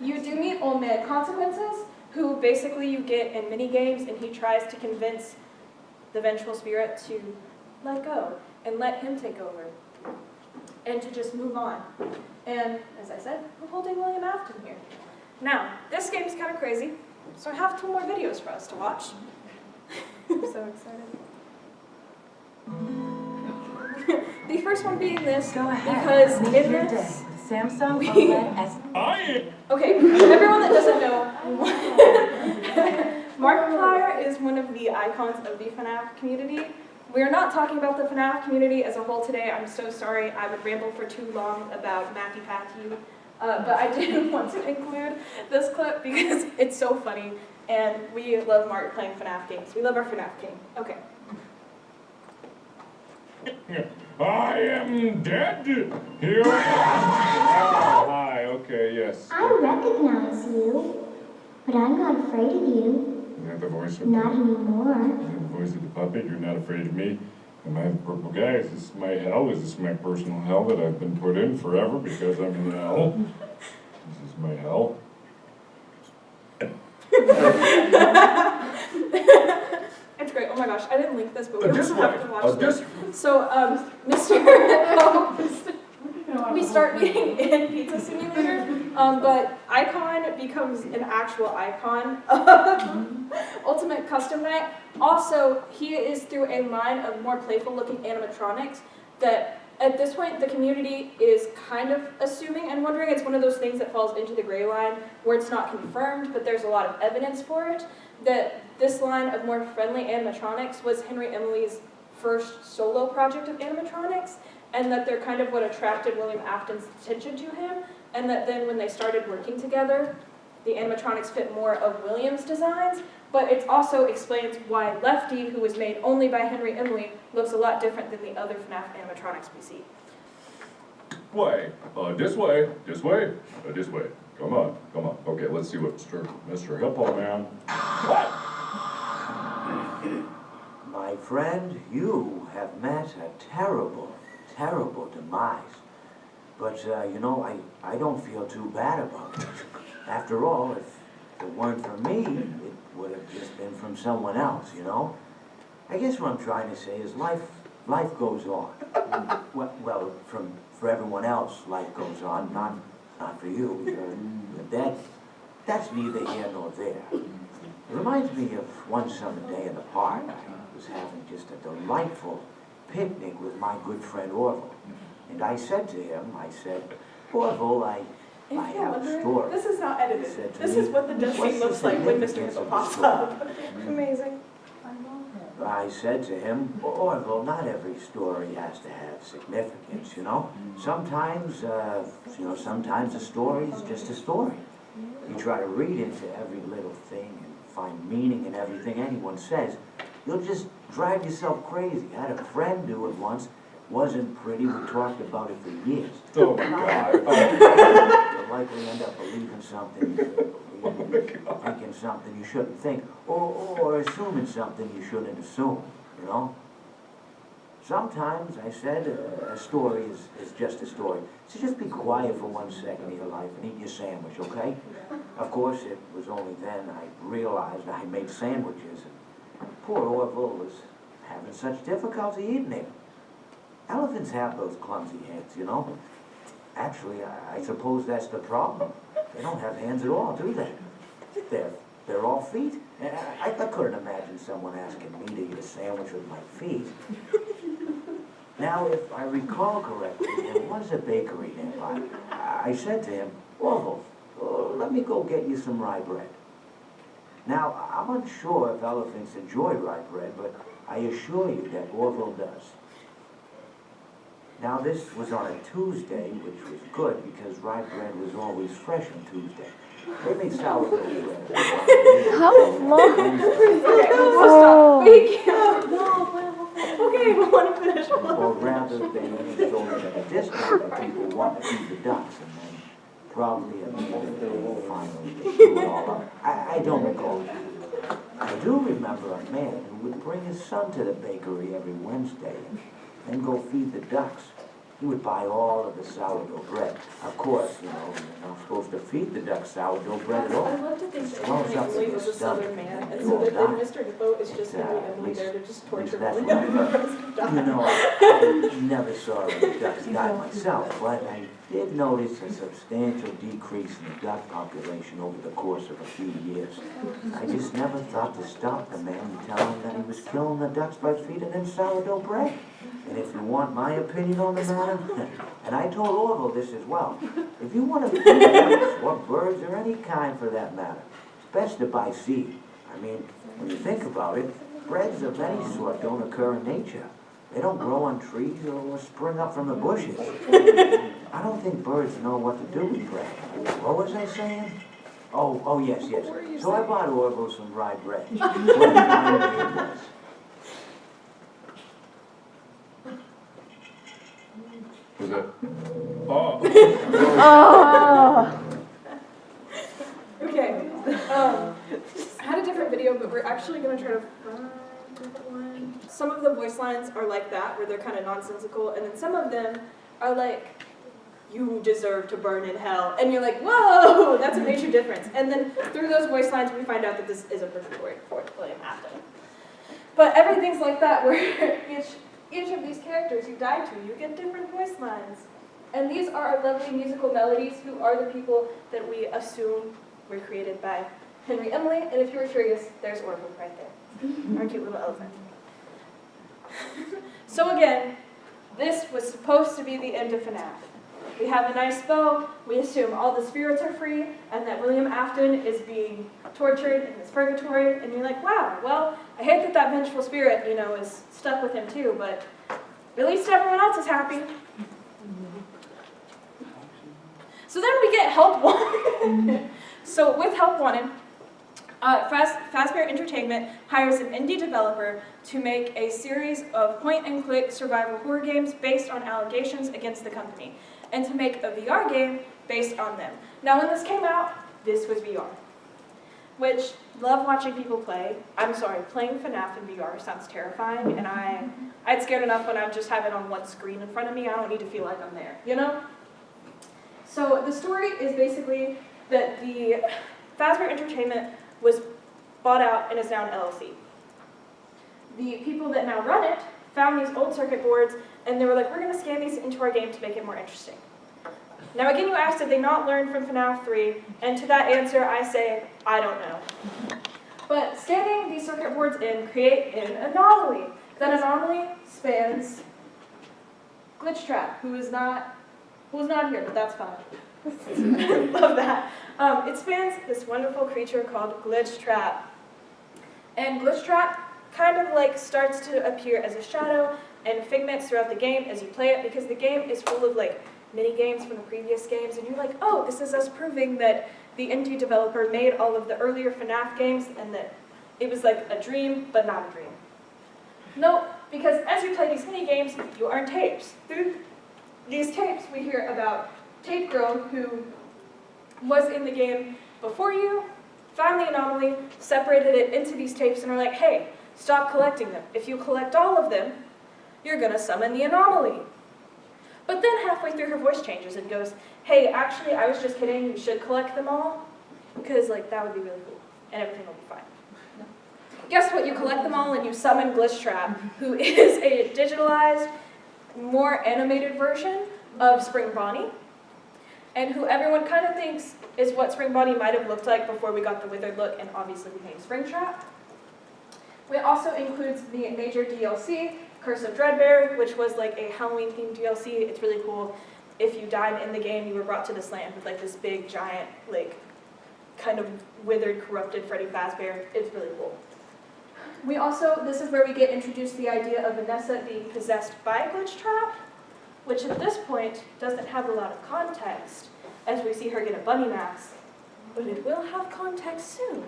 You do meet Old Man Consequences, who basically you get in mini games, and he tries to convince the vengeful spirit to let go and let him take over and to just move on. And as I said, we're holding William Afton here. Now, this game's kind of crazy, so I have 2 more videos for us to watch. I'm so excited. The first one being this, because in this, Samsung we- OLED S. okay, everyone that doesn't know, Markiplier is one of the icons of the FNAF community. We're not talking about the FNAF community as a whole today. I'm so sorry. I would ramble for too long about Matthew Patthew. But I did want to include this clip because it's so funny, and we love Mark playing FNAF games. We love our FNAF king. Okay. I am dead. Here I am. Oh, hi. Okay, yes. I recognize you, but I'm not afraid of you. Is that the voice of Not anymore. the voice of the puppet? You're not afraid of me? Am I the purple guy? Is this my hell? Is this my personal hell that I've been put in forever because I'm in hell? This is my hell. It's great. Oh my gosh, I didn't link this, but we also have to watch This this. So, Mr. we start meeting in Pizza Simulator, but Icon becomes an actual icon of Ultimate Custom Night. Also, he is through a line of more playful-looking animatronics that, at this point, the community is kind of assuming and wondering. It's one of those things that falls into the gray line where it's not confirmed, but there's a lot of evidence for it, that this line of more friendly animatronics was Henry Emily's first solo project of animatronics, and that they're kind of what attracted William Afton's attention to him, and that then when they started working together, the animatronics fit more of William's designs, but it also explains why Lefty, who was made only by Henry Emily, looks a lot different than the other FNAF animatronics we see. way. This way. This way. This way. Come on. Come on. Okay, let's see what Mr. Hippo Man. My friend, you have met a terrible, terrible demise. But, you know, I don't feel too bad about it. After all, if it weren't for me, it would have just been from someone else, you know? I guess what I'm trying to say is life goes on. Well, for everyone else, life goes on, not for you. You're dead. That's neither here nor there. It reminds me of one summer day in the park. I was having just a delightful picnic with my good friend Orville. And I said to him, Orville, I have a story. This is not edited. Said to This me, is what the death "What's scene the looks like when Mr. significance Hippo of the pops story?" up. Amazing. I said to him, Orville, not every story has to have significance, you know? Sometimes a story is just a story. You try to read into every little thing and find meaning in everything anyone says, you'll just drive yourself crazy. I had a friend do it once. Wasn't pretty. We talked about it for years. Oh my God. You'll likely end up believing something you shouldn't believe, thinking something you shouldn't think, or assuming something you shouldn't assume, you know? Sometimes, I said, a story is just a story. So just be quiet for 1 second of your life and eat your sandwich, okay? Of course, it was only then I realized I made sandwiches, and poor Orville was having such difficulty eating them. Elephants have those clumsy heads, you know? Actually, I suppose that's the problem. They don't have hands at all, do they? They're all feet. I couldn't imagine someone asking me to eat a sandwich with my feet. Now, if I recall correctly, there was a bakery nearby. I said to him, Orville, let me go get you some rye bread. Now, I'm unsure if elephants enjoy rye bread, but I assure you that Orville does. Now, this was on a Tuesday, which was good because rye bread was always fresh on Tuesday. They made sourdough bread. How long? Okay, we'll stop. We can't. Okay, okay, I want to finish Or one. rather, they only sold it at a discount, but people want to feed the ducks, and then probably at the end of the day, finally, they threw it all up. I don't recall. I do remember a man who would bring his son to the bakery every Wednesday and then go feed the ducks. He would buy all of the sourdough bread. Of course, you're not supposed to feed the ducks sourdough bread at I all. love to think that Swells up Emily in was your a southern stomach. man, and You so all that die. Mr. Defoe is just going to be At Emily least- there to just at torture least that's William what for I the rest of You time. know, I never saw any ducks die myself, but I did notice a substantial decrease in the duck population over the course of a few years. I just never thought to stop the man and tell him that he was killing the ducks by feeding them sourdough bread. And if you want my opinion on the matter, and I told Orville this as well, if you want to feed ducks or birds or any kind for that matter, it's best to buy seed. I mean, when you think about it, breads of any sort don't occur in nature. They don't grow on trees or spring up from the bushes. I don't think birds know what to do with bread. What was I saying? Oh, yes. So I bought Orville some rye bread. What a fine day it was. Was that? Oh. Oh. Okay. I had a different video, but we're actually going to try to find one. Some of the voice lines are like that, where they're kind of nonsensical, and then some of them are like, "You deserve to burn in hell," and you're like, "Whoa, that's a major difference." And then through those voice lines, we find out that this is a perfect word for William Afton. But everything's like that, where each of these characters you die to, you get different voice lines. And these are our lovely musical melodies, who are the people that we assume were created by Henry Emily. And if you were curious, there's Orville right there, our cute little elephant. So again, this was supposed to be the end of FNAF. We have a nice bow, we assume all the spirits are free, and that William Afton is being tortured in this purgatory, and you're like, wow, well, I hate that that vengeful spirit, is stuck with him too, but at least everyone else is happy. So then we get Help Wanted. So with Help Wanted, Fazbear Entertainment hires an indie developer to make a series of point-and-click survival horror games based on allegations against the company, and to make a VR game based on them. Now when this came out, this was VR, which, love watching people play. I'm sorry, playing FNAF in VR sounds terrifying, and I'd scared enough when I just have it on one screen in front of me. I don't need to feel like I'm there, So the story is basically that the Fazbear Entertainment was bought out and is now an LLC. The people that now run it found these old circuit boards, and they were like, we're going to scan these into our game to make it more interesting. Now again, you asked, did they not learn from FNAF 3? And to that answer, I say, I don't know. But scanning these circuit boards in create an anomaly. That anomaly spans Glitch Trap, who is not here, but that's fine. Love that. It spans this wonderful creature called Glitch Trap. And Glitch Trap kind of like starts to appear as a shadow and figments throughout the game as you play it, because the game is full of like mini games from the previous games, and you're like, oh, this is us proving that the indie developer made all of the earlier FNAF games and that it was like a dream, but not a dream. No, because as you play these mini games, you earn tapes. Through these tapes, we hear about Tape Girl, who was in the game before you, found the anomaly, separated it into these tapes, and are like, hey, stop collecting them. If you collect all of them, you're gonna summon the anomaly. But then halfway through, her voice changes and goes, hey, actually, I was just kidding, you should collect them all, because that would be really cool, and everything will be fine. Guess what? You collect them all and you summon Glitch Trap, who is a digitalized, more animated version of Spring Bonnie, and who everyone kind of thinks is what Spring Bonnie might have looked like before we got the withered look and obviously became Springtrap. It also includes the major DLC, Curse of Dreadbear, which was like a Halloween-themed DLC. It's really cool. If you died in the game, you were brought to this land with like this big, giant, like, kind of withered, corrupted Freddy Fazbear. It's really cool. We also, this is where we get introduced to the idea of Vanessa being possessed by Glitch Trap, which at this point doesn't have a lot of context, as we see her get a bunny mask, but it will have context soon.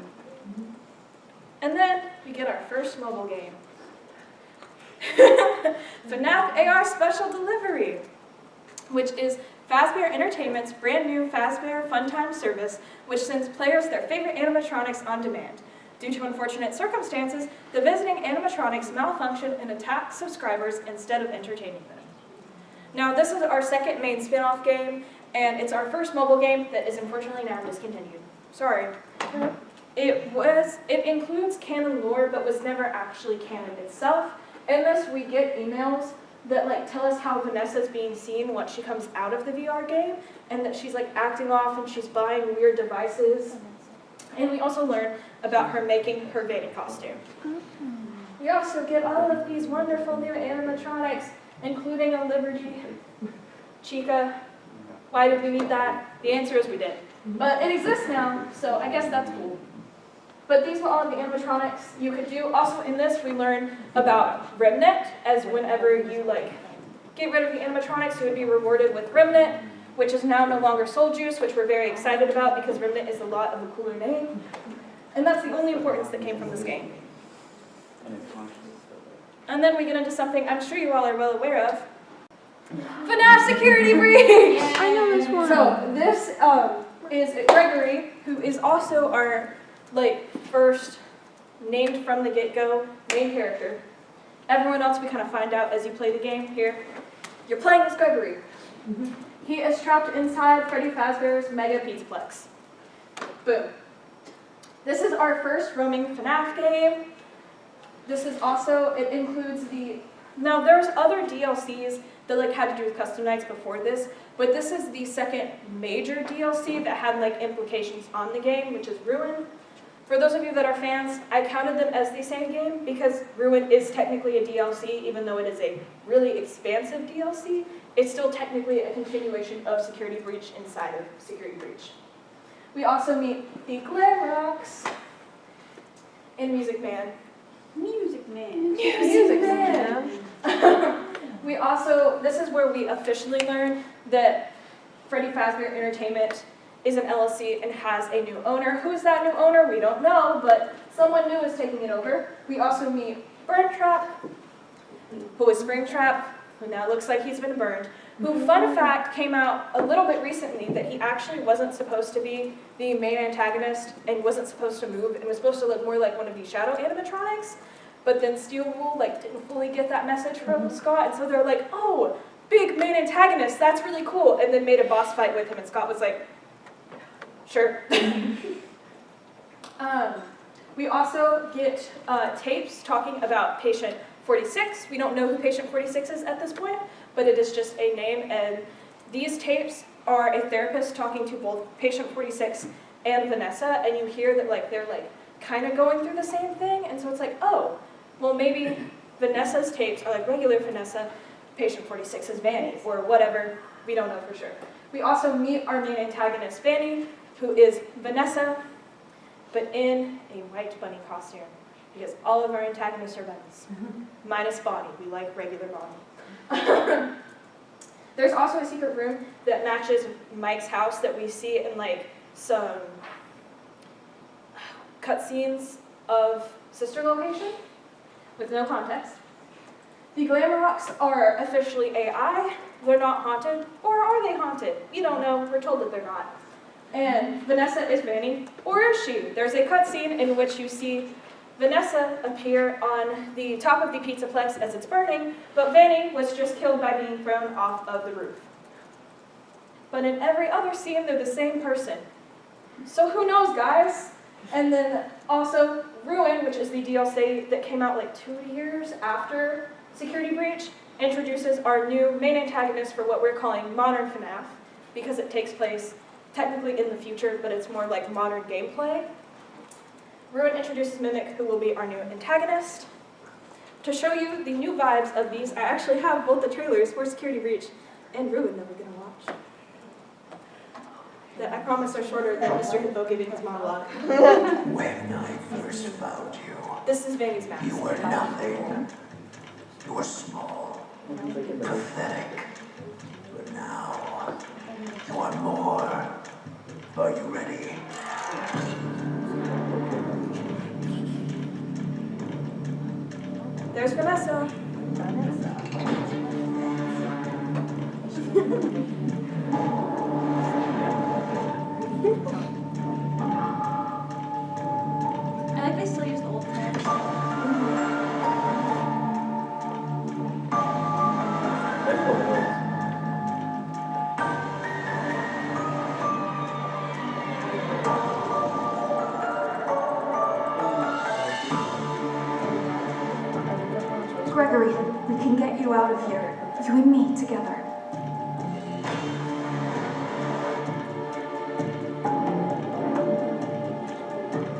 And then we get our first mobile game. FNAF AR Special Delivery, which is Fazbear Entertainment's brand new Fazbear Funtime service, which sends players their favorite animatronics on demand. Due to unfortunate circumstances, the visiting animatronics malfunction and attack subscribers instead of entertaining them. Now, this is our second main spin-off game, and it's our first mobile game that is unfortunately now discontinued. Sorry. It includes canon lore, but was never actually canon itself. In this, we get emails that like tell us how Vanessa's being seen once she comes out of the VR game, and that she's like acting off and she's buying weird devices. And we also learn about her making her Vanny costume. We also get all of these wonderful new animatronics, including a Liberty, Chica. Why did we need that? The answer is we did. But it exists now, so I guess that's cool. But these were all of the animatronics you could do. Also in this, we learn about Remnant, as whenever you like get rid of the animatronics, you would be rewarded with Remnant, which is now no longer Soul Juice, which we're very excited about because Remnant is a lot of a cooler name. And that's the only importance that came from this game. And then we get into something I'm sure you all are well aware of. FNAF Security Breach! I know this one. So this is Gregory, who is also our first named from the get-go main character. Everyone else we kind of find out as you play the game here. You're playing as Gregory. He is trapped inside Freddy Fazbear's Mega Pizzaplex. Boom. This is our first roaming FNAF game. This is also, it includes now there's other DLCs that had to do with custom nights before this, but this is the second major DLC that had implications on the game, which is Ruin. For those of you that are fans, I counted them as the same game because Ruin is technically a DLC, even though it is a really expansive DLC. It's still technically a continuation of Security Breach inside of Security Breach. We also meet the Glamrocks and Music Man. Music Man. Music Man. We also, this is where we officially learn that Freddy Fazbear Entertainment is an LLC and has a new owner. Who's that new owner? We don't know, but someone new is taking it over. We also meet Burn Trap, who is Springtrap, who now looks like he's been burned, who, fun fact, came out a little bit recently that he actually wasn't supposed to be the main antagonist and wasn't supposed to move and was supposed to look more like one of these shadow animatronics. But then Steel Wool didn't fully get that message from Scott, and so they're like, oh, big main antagonist, that's really cool, and then made a boss fight with him, and Scott was like, sure. We also get tapes talking about Patient 46. We don't know who Patient 46 is at this point, but it is just a name, and these tapes are a therapist talking to both Patient 46 and Vanessa, and you hear that they're kind of going through the same thing, and so it's oh, well maybe Vanessa's tapes are regular Vanessa, Patient 46 is Vanny, or whatever, we don't know for sure. We also meet our main antagonist, Vanny, who is Vanessa, but in a white bunny costume, because all of our antagonists are bunnies, minus Bonnie. We like regular Bonnie. There's also a secret room that matches Mike's house that we see in some cutscenes of Sister Location, with no context. The Glamrocks are officially AI. They're not haunted, or are they haunted? We don't know. We're told that they're not. And Vanessa is Vanny, or is she? There's a cutscene in which you see Vanessa appear on the top of the Pizzaplex as it's burning, but Vanny was just killed by being thrown off of the roof. But in every other scene, they're the same person. So who knows, guys? And then also Ruin, which is the DLC that came out 2 years after Security Breach, introduces our new main antagonist for what we're calling Modern FNAF, because it takes place technically in the future, but it's more modern gameplay. Ruin introduces Mimic, who will be our new antagonist. To show you the new vibes of these, I actually have both the trailers for Security Breach and Ruin that we're going to watch. That I promise are shorter than Mr. Hippo giving his monologue. When I first found you, This is Vanny's mask. you were nothing. You were small, pathetic. But now, you are more. Are you ready? There's Vanessa. I like they still use the old tracks. That's what it was. Gregory, we can get you out of here. You and me together.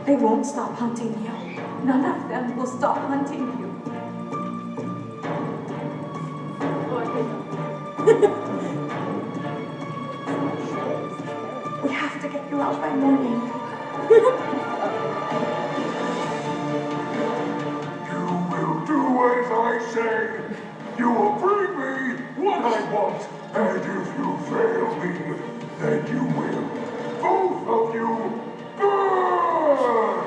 They won't stop hunting you. None of them will stop hunting you. We have to get you out by morning. You will do as I say. You will bring me what I want. And if you fail me, then you will. Both of you burn!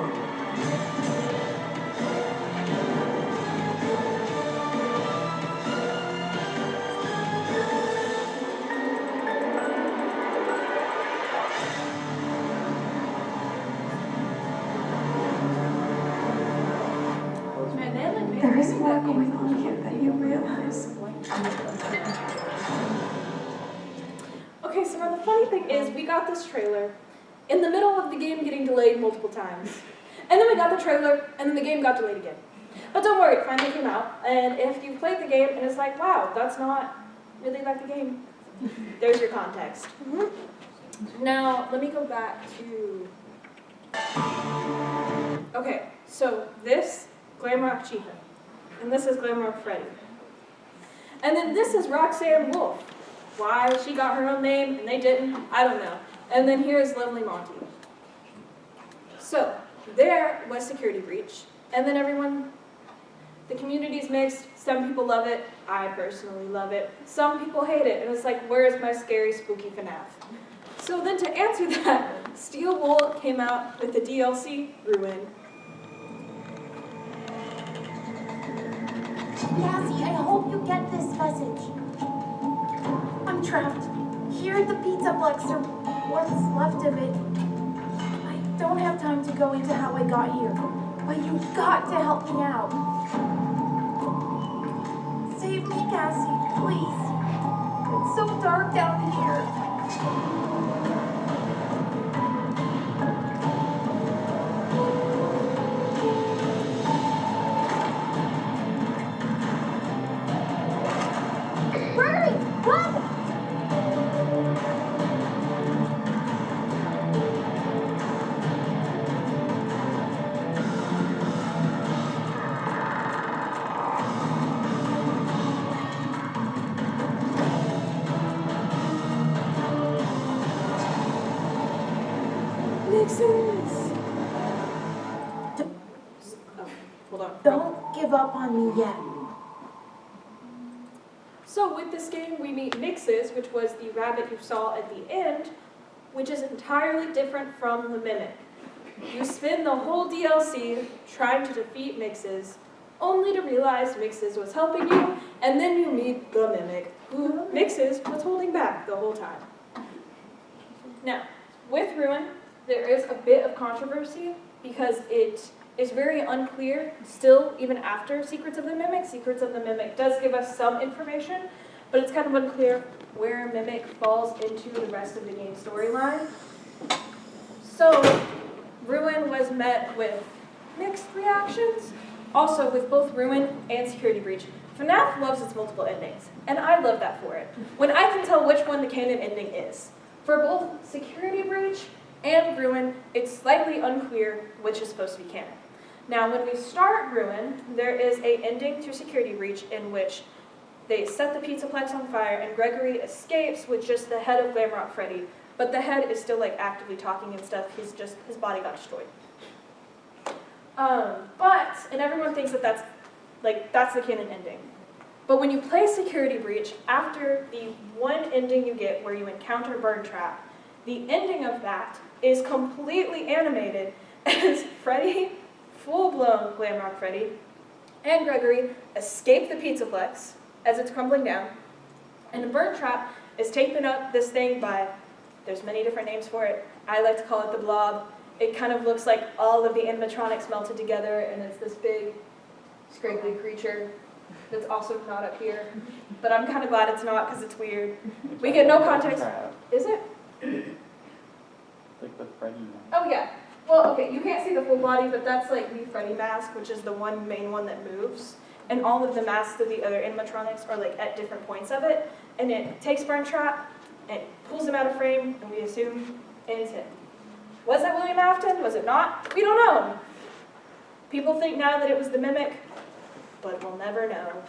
Man, they like made There is everything more that going game. on here than you realize. Okay, so now the funny thing is, we got this trailer in the middle of the game getting delayed multiple times. And then we got the trailer, and then the game got delayed again. But don't worry, it finally came out. And if you played the game and it's like, wow, that's not really like the game, there's your context. Now, let me go back to... Okay, so this, Glamrock Chica. And this is Glamrock Freddy. And then this is Roxanne Wolf. Why she got her own name and they didn't, I don't know. And then here's Lovely Monty. So, there was Security Breach. And then everyone, the community's mixed. Some people love it. I personally love it. Some people hate it. And it's like, where's my scary, spooky FNAF? So then to answer that, Steel Wool came out with the DLC, Ruin. Cassie, I hope you get this message. I'm trapped here at the Pizzaplex, or what's left of it. I don't have time to go into how I got here, but you've got to help me out. Save me, Cassie, please. It's so dark down here. Hurry! Run! Nixes! Oh, hold on. Don't give up on me yet. So with this game, we meet Nixes, which was the rabbit you saw at the end, which is entirely different from the Mimic. You spend the whole DLC trying to defeat Mixes, only to realize Mixes was helping you, and then you meet the Mimic, who Mixes was holding back the whole time. Now, with Ruin, there is a bit of controversy because it is very unclear still, even after Secrets of the Mimic. Secrets of the Mimic does give us some information, but it's kind of unclear where Mimic falls into the rest of the game storyline. So, Ruin was met with mixed reactions. Also, with both Ruin and Security Breach, FNAF loves its multiple endings, and I love that for it. When I can tell which one the canon ending is. For both Security Breach and Ruin, it's slightly unclear which is supposed to be canon. Now, when we start Ruin, there is an ending to Security Breach in which they set the Pizzaplex on fire and Gregory escapes with just the head of Glamrock Freddy, but the head is still like actively talking and stuff. His body got destroyed. And everyone thinks that that's the canon ending. But when you play Security Breach, after the one ending you get where you encounter Burn Trap, the ending of that is completely animated as Freddy, full-blown Glamrock Freddy, and Gregory escape the Pizzaplex as it's crumbling down, and the bird trap is taping up this thing by, there's many different names for it. I like to call it the blob. It kind of looks like all of the animatronics melted together, and it's this big, scraggly creature that's also not up here. But I'm kind of glad it's not, because it's weird. We get no context. Is it? Like the Freddy. Oh, yeah. Well, okay, you can't see the full body, but that's like the Freddy mask, which is the one main one that moves. And all of the masks of the other animatronics are like at different points of it. And it takes Burn Trap, and pulls him out of frame, and we assume it's him. Was that William Afton? Was it not? We don't know. People think now that it was the Mimic, but we'll never know.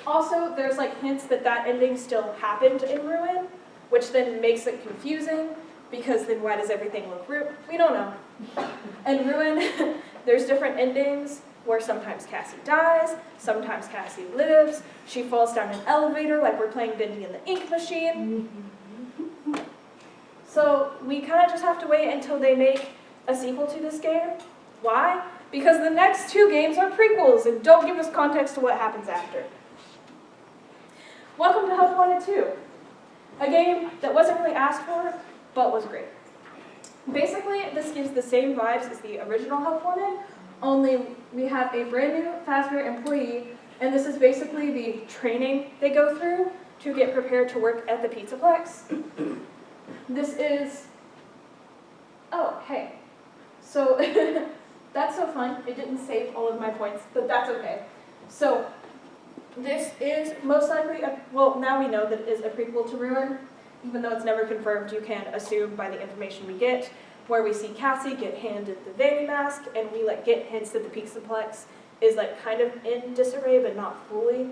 Also, there's like hints that that ending still happened in Ruin, which then makes it confusing, because then why does everything look we don't know. In Ruin, there's different endings where sometimes Cassie dies, sometimes Cassie lives, she falls down an elevator like we're playing Bendy and the Ink Machine. So we kind of just have to wait until they make a sequel to this game. Why? Because the next 2 games are prequels and don't give us context to what happens after. Welcome to Help Wanted 2, a game that wasn't really asked for, but was great. Basically, this gives the same vibes as the original Help Wanted, only we have a brand new Fazbear employee, and this is basically the training they go through to get prepared to work at the Pizzaplex. This is, oh, hey. So, that's so fun. It didn't save all of my points, but that's okay. So, this is most likely, well, now we know that it is a prequel to Ruin. Even though it's never confirmed, you can assume by the information we get, where we see Cassie get handed the Vanny mask, and we like get hints that the Pizzaplex is like kind of in disarray, but not fully.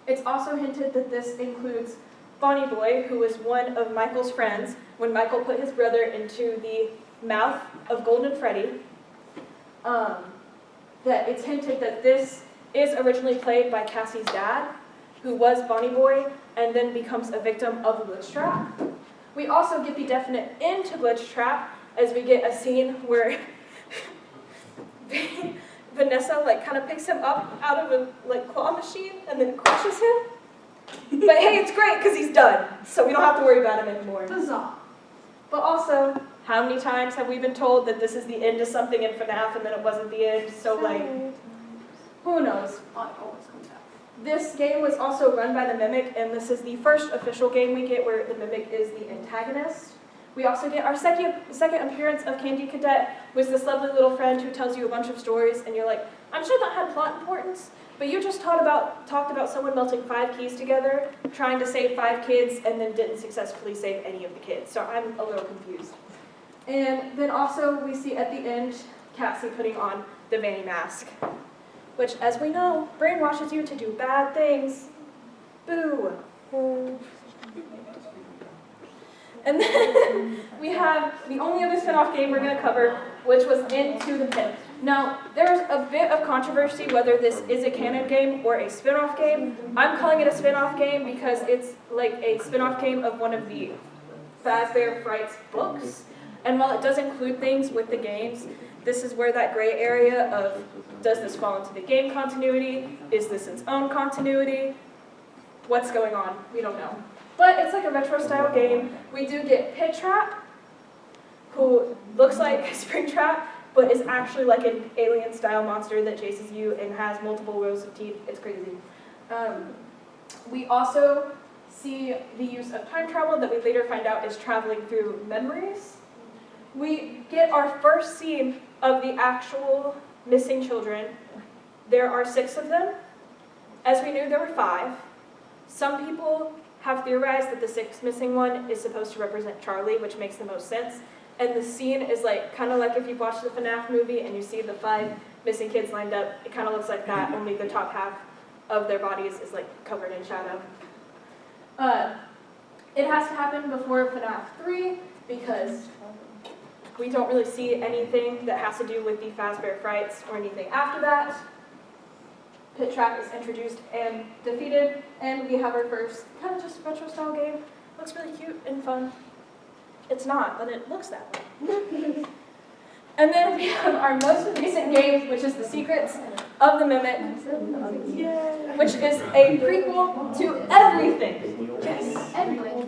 It's also hinted that this includes Bonnie Boy, who was one of Michael's friends when Michael put his brother into the mouth of Golden Freddy. That it's hinted that this is originally played by Cassie's dad, who was Bonnie Boy, and then becomes a victim of the glitch trap. We also get the definite end to glitch trap as we get a scene where Vanessa like kind of picks him up out of a like claw machine and then crushes him. But hey, it's great because he's done, so we don't have to worry about him anymore. Huzzah. But also, how many times have we been told that this is the end of something in FNAF and then it wasn't the end? So like, who knows? Oh, it always comes out. This game was also run by the Mimic, and this is the first official game we get where the Mimic is the antagonist. We also get our second appearance of Candy Cadet, who is this lovely little friend who tells you a bunch of stories, and you're like, I'm sure that had plot importance, but you just talked about someone melting 5 keys together, trying to save 5 kids, and then didn't successfully save any of the kids, so I'm a little confused. And then also we see at the end, Cassie putting on the Vanny mask, which, as we know, brainwashes you to do bad things. Boo. And then we have the only other spin-off game we're going to cover, which was Into the Pit. Now, there's a bit of controversy whether this is a canon game or a spin-off game. I'm calling it a spin-off game because it's like a spin-off game of one of the Fazbear Frights books. And while it does include things with the games, this is where that gray area of, does this fall into the game continuity? Is this its own continuity? What's going on? We don't know. But it's like a retro-style game. We do get Pit Trap, who looks like Springtrap, but is actually like an alien-style monster that chases you and has multiple rows of teeth. It's crazy. We also see the use of time travel that we later find out is traveling through memories. We get our first scene of the actual missing children. There are 6 of them. As we knew, there were 5. Some people have theorized that the 6th missing one is supposed to represent Charlie, which makes the most sense. And the scene is like kind of like if you've watched the FNAF movie and you see the 5 missing kids lined up. It kind of looks like that, only the top half of their bodies is like covered in shadow. It has to happen before FNAF 3 because we don't really see anything that has to do with the Fazbear Frights or anything after that. Pit Trap is introduced and defeated, and we have our first kind of just retro-style game. Looks really cute and fun. It's not, but it looks that way. And then we have our most recent game, which is The Secrets of the Mimic, which is a prequel to everything.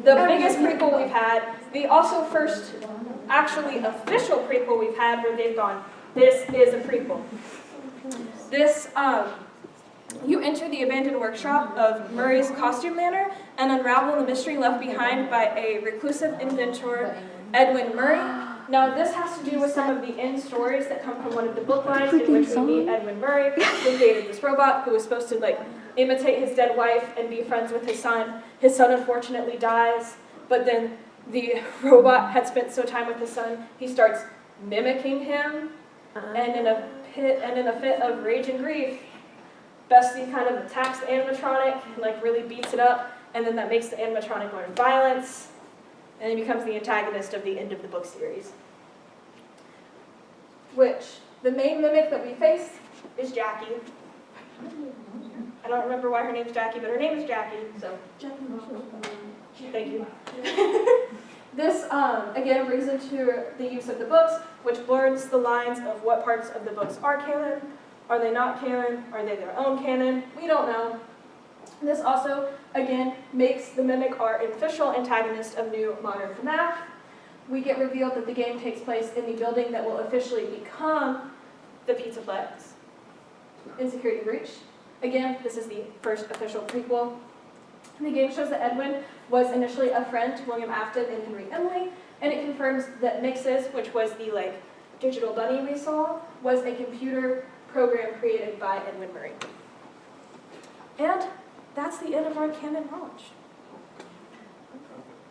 The biggest prequel we've had. The also first actually official prequel we've had where they've gone, this is a prequel. This, you enter the abandoned workshop of Murray's costume manor and unravel the mystery left behind by a reclusive inventor, Edwin Murray. Now, this has to do with some of the end stories that come from one of the book lines in which we meet Edwin Murray, who created this robot who was supposed to imitate his dead wife and be friends with his son. His son unfortunately dies, but then the robot had spent so time with his son, he starts mimicking him, and in a fit of rage and grief, Bessie kind of attacks the animatronic and really beats it up, and then that makes the animatronic learn violence, and he becomes the antagonist of the end of the book series. Which, the main mimic that we face is Jackie. I don't remember why her name's Jackie, but her name is Jackie, so thank you. This, again, brings into the use of the books, which blurs the lines of what parts of the books are canon. Are they not canon? Are they their own canon? We don't know. This also, again, makes the Mimic our official antagonist of new modern FNAF. We get revealed that the game takes place in the building that will officially become the Pizzaplex in Security Breach. Again, this is the first official prequel. The game shows that Edwin was initially a friend to William Afton and Henry Emily, and it confirms that Nix's, which was the digital bunny we saw, was a computer program created by Edwin Murray. And that's the end of our canon knowledge.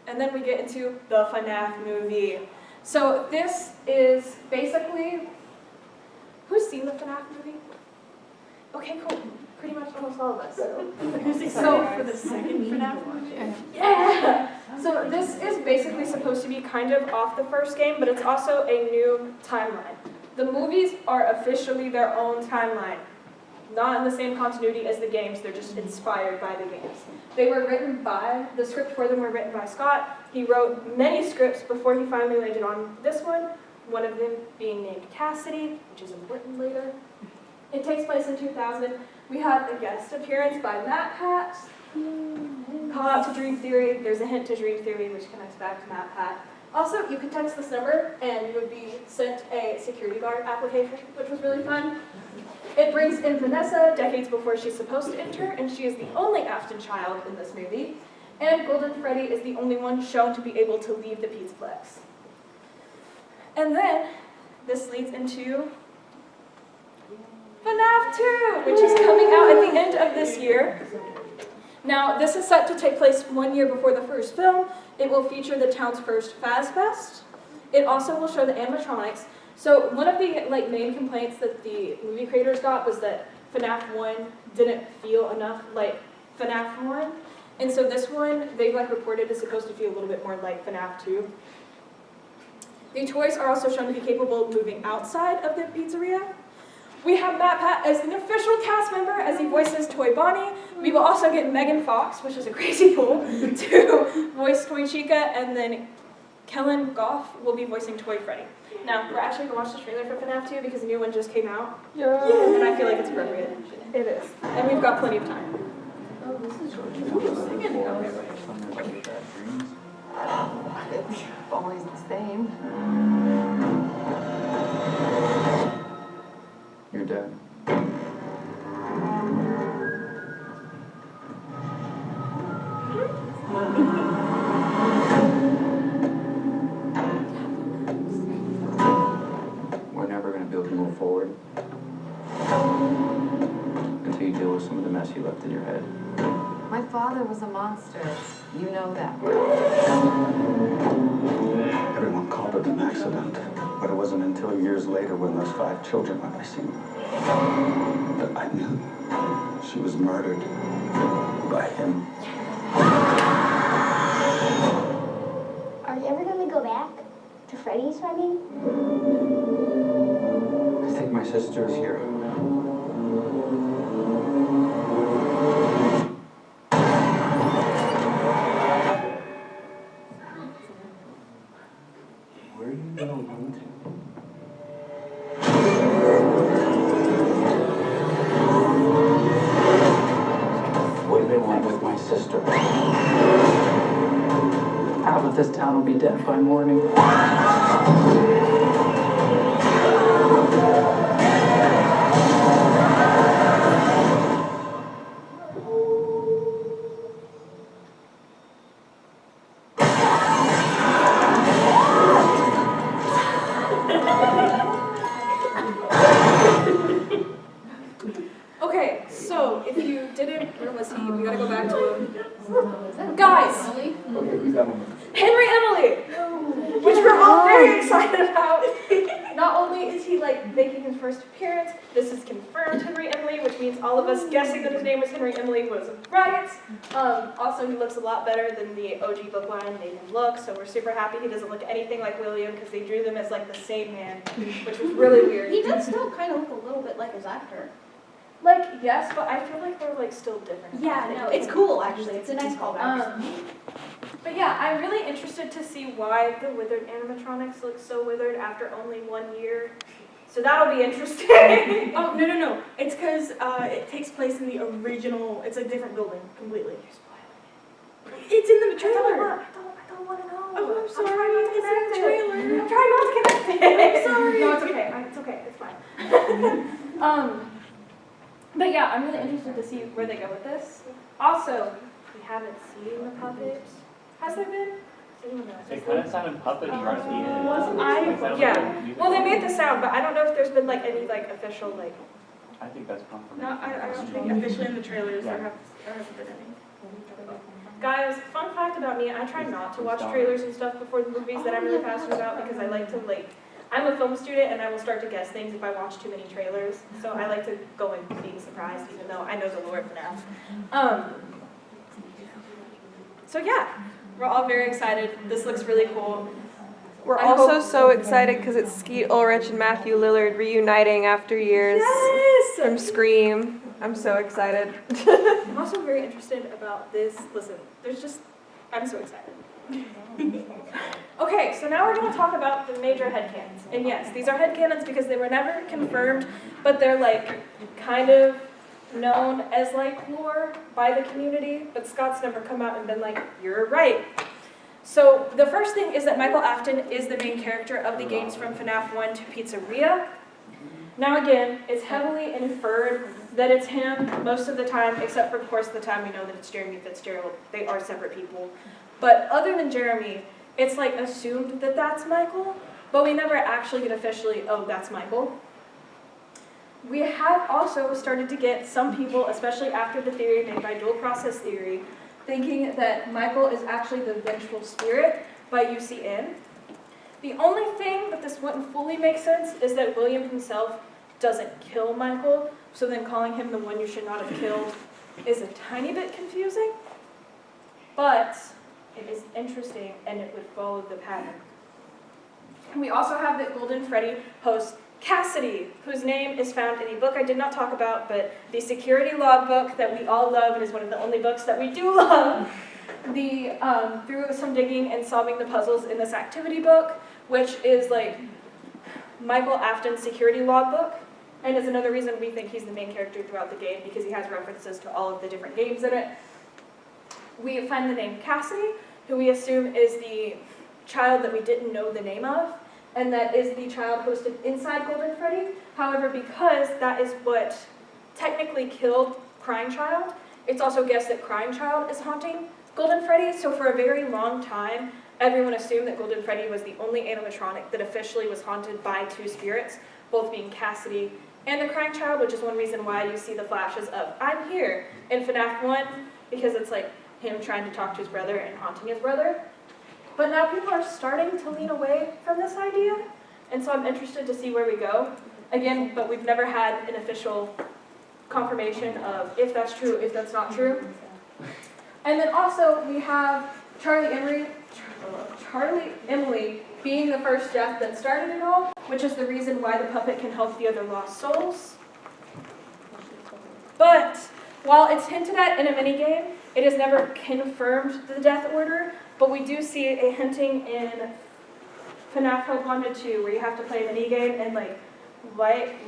And then we get into the FNAF movie. So this is basically, who's seen the FNAF movie? Okay, cool. Pretty much almost all of us. So For the second FNAF one? yeah. So this is basically supposed to be kind of off the first game, but it's also a new timeline. The movies are officially their own timeline. Not in the same continuity as the games, they're just inspired by the games. They were written by, the script for them were written by Scott. He wrote many scripts before he finally landed on this one of them being named Cassidy, which is important later. It takes place in 2000. We have a guest appearance by Matt Pat. Call out to Dream Theory. There's a hint to Dream Theory, which connects back to Matt Pat. Also, you could text this number and you would be sent a security guard application, which was really fun. It brings in Vanessa decades before she's supposed to enter, and she is the only Afton child in this movie. And Golden Freddy is the only one shown to be able to leave the Pizzaplex. And then, this leads into FNAF 2, which is coming out at the end of this year. Now, this is set to take place 1 year before the first film. It will feature the town's first Faz Fest. It also will show the animatronics. So one of the main complaints that the movie creators got was that FNAF 1 didn't feel enough like FNAF 1. And so this one, they've reported, is supposed to feel a little bit more like FNAF 2. The toys are also shown to be capable of moving outside of the pizzeria. We have Matt Pat as an official cast member as he voices Toy Bonnie. We will also get Megan Fox, which is a crazy pool, to voice Toy Chica, and then Kellen Goff will be voicing Toy Freddy. Now, we're actually going to watch the trailer for FNAF 2 because the new one just came out. Yeah. And I feel like it's appropriate. It is. And we've got plenty of time. Oh, this is singing. Always the same. You're dead. We're never going to be able to move forward until you deal with some of the mess you left in your head. My father was a monster. You know that. Everyone called it an accident, but it wasn't until years later when those 5 children went missing that I knew she was murdered by him. Are you ever going to go back to Freddy's, I mean? I think my sister's here. Where are you going to? this town will be dead by morning. Okay, so if you didn't, where was he? We gotta go back to him. Guys, Okay, who's that one? Henry Emily, which we're all very excited about. Not only is he like making his first appearance, this is confirmed Henry Emily, which means all of us guessing that his name was Henry Emily was right. Also, he looks a lot better than the OG book line made him look, so we're super happy he doesn't look anything like William because they drew them as like the same man, which was really weird. He does still kind of look a little bit like his actor. Like, yes, but I feel like they're like still different. Yeah, no, it's cool actually. It's a nice callback. But yeah, I'm really interested to see why the withered animatronics look so withered after only 1 year. So that'll be interesting. Oh, no. It's because it takes place in the original, it's a different building completely. It's in the trailer. I don't want to know. Oh, I'm sorry. It's in the trailer. I'm trying not to connect it. I'm sorry. No, it's okay. It's okay. It's fine. But yeah, I'm really interested to see where they go with this. Also, we haven't seen the puppets. Has there been? It kind of sounded puppety right at the end. Well, they made the sound, but I don't know if there's been like any like official like. I think that's confirmation. No, I don't think officially in the trailers there hasn't been any. Guys, fun fact about me, I try not to watch trailers and stuff before the movies that I'm really passionate about because I like to I'm a film student and I will start to guess things if I watch too many trailers. So I like to go in being surprised even though I know the lore now. So yeah, we're all very excited. This looks really cool. We're also so excited because it's Skeet Ulrich and Matthew Lillard reuniting after years from Scream. I'm so excited. I'm also very interested about this. Listen, I'm so excited. Okay, so now we're going to talk about the major headcanons. And yes, these are headcanons because they were never confirmed, but they're like kind of known as like lore by the community, but Scott's never come out and been like, you're right. So the first thing is that Michael Afton is the main character of the games from FNAF 1 to Pizzeria. Now again, it's heavily inferred that it's him most of the time, except for of course the time we know that it's Jeremy Fitzgerald. They are separate people. But other than Jeremy, it's like assumed that that's Michael, but we never actually get officially, oh, that's Michael. We have also started to get some people, especially after the theory made by dual process theory, thinking that Michael is actually the vengeful spirit by UCN. The only thing that this wouldn't fully make sense is that William himself doesn't kill Michael, so then calling him the one you should not have killed is a tiny bit confusing, but it is interesting and it would follow the pattern. We also have that Golden Freddy hosts Cassidy, whose name is found in a book I did not talk about, but the security logbook that we all love and is one of the only books that we do love. Through some digging and solving the puzzles in this activity book, which is like Michael Afton's security logbook, and is another reason we think he's the main character throughout the game because he has references to all of the different games in it. We find the name Cassidy, who we assume is the child that we didn't know the name of, and that is the child hosted inside Golden Freddy. However, because that is what technically killed Crying Child, it's also guessed that Crying Child is haunting Golden Freddy, so for a very long time, everyone assumed that Golden Freddy was the only animatronic that officially was haunted by two spirits, both being Cassidy and the Crying Child, which is one reason why you see the flashes of I'm here in FNAF 1, because it's like him trying to talk to his brother and haunting his brother. But now people are starting to lean away from this idea, and so I'm interested to see where we go. Again, but we've never had an official confirmation of if that's true, if that's not true. And then also we have Charlie Emily being the first death that started it all, which is the reason why the puppet can help the other lost souls. But while it's hinted at in a minigame, it has never confirmed the death order, but we do see a hinting in FNAF Help Wanted 2, where you have to play a minigame and like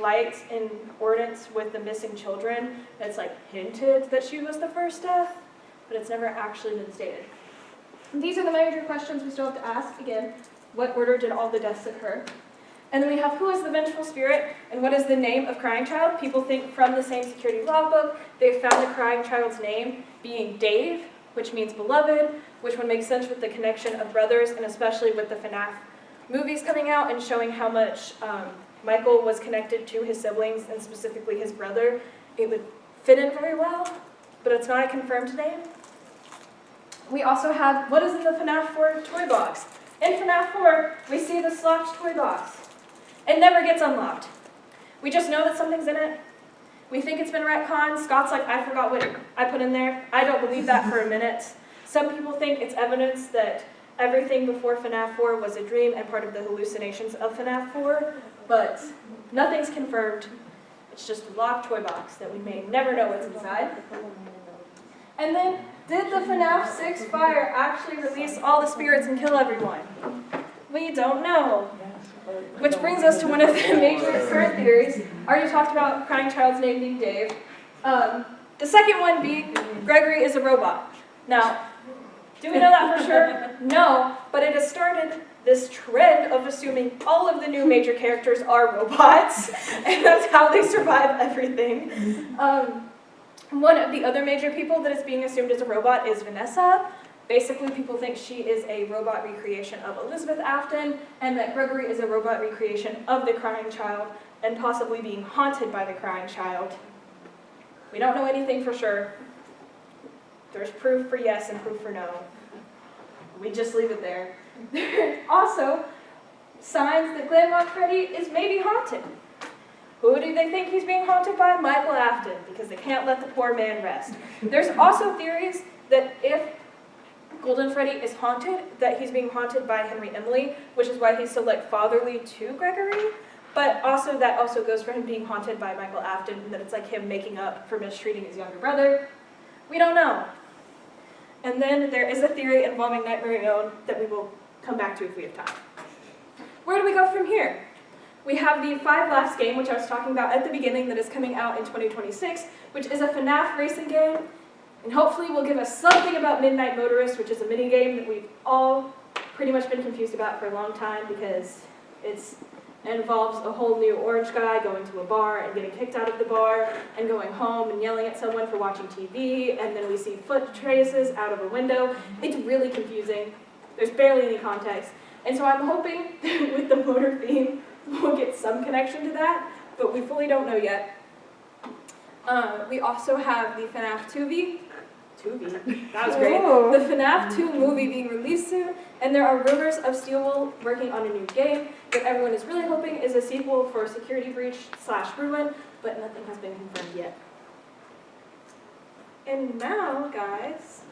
light in accordance with the missing children. It's like hinted that she was the first death, but it's never actually been stated. These are the major questions we still have to ask. Again, what order did all the deaths occur? And then we have who is the vengeful spirit and what is the name of crying child? People think from the same security logbook, they found the crying child's name being Dave, which means beloved, which would make sense with the connection of brothers and especially with the FNAF movies coming out and showing how much Michael was connected to his siblings and specifically his brother. It would fit in very well, but it's not a confirmed name. We also have what is in the FNAF 4 toy box. In FNAF 4, we see this locked toy box. It never gets unlocked. We just know that something's in it. We think it's been retconned. Scott's like, I forgot what I put in there. I don't believe that for a minute. Some people think it's evidence that everything before FNAF 4 was a dream and part of the hallucinations of FNAF 4, but nothing's confirmed. It's just a locked toy box that we may never know what's inside. And then, did the FNAF 6 fire actually release all the spirits and kill everyone? We don't know. Which brings us to one of the major current theories. I already talked about crying child's name being Dave. The second one being Gregory is a robot. Now, do we know that for sure? No, but it has started this trend of assuming all of the new major characters are robots, and that's how they survive everything. One of the other major people that is being assumed as a robot is Vanessa. Basically, people think she is a robot recreation of Elizabeth Afton, and that Gregory is a robot recreation of the crying child, and possibly being haunted by the crying child. We don't know anything for sure. There's proof for yes and proof for no. We just leave it there. There's also signs that Glamrock Freddy is maybe haunted. Who do they think he's being haunted by? Michael Afton, because they can't let the poor man rest. There's also theories that if Golden Freddy is haunted, that he's being haunted by Henry Emily, which is why he's so like fatherly to Gregory. But also that also goes for him being haunted by Michael Afton, and that it's like him making up for mistreating his younger brother. We don't know. And then there is a theory involving Nightmare Own that we will come back to if we have time. Where do we go from here? We have the 5 Laughs game, which I was talking about at the beginning, that is coming out in 2026, which is a FNAF racing game. And hopefully will give us something about Midnight Motorist, which is a mini game that we've all pretty much been confused about for a long time because it involves a whole new orange guy going to a bar and getting kicked out of the bar and going home and yelling at someone for watching TV, and then we see foot traces out of a window. It's really confusing. There's barely any context. And so I'm hoping with the motor theme we'll get some connection to that, but we fully don't know yet. We also have the FNAF 2V. That was great. Ooh. The FNAF 2 movie being released soon, and there are rumors of Steelwool working on a new game that everyone is really hoping is a sequel for Security Breach / Ruin, but nothing has been confirmed yet. And now, guys,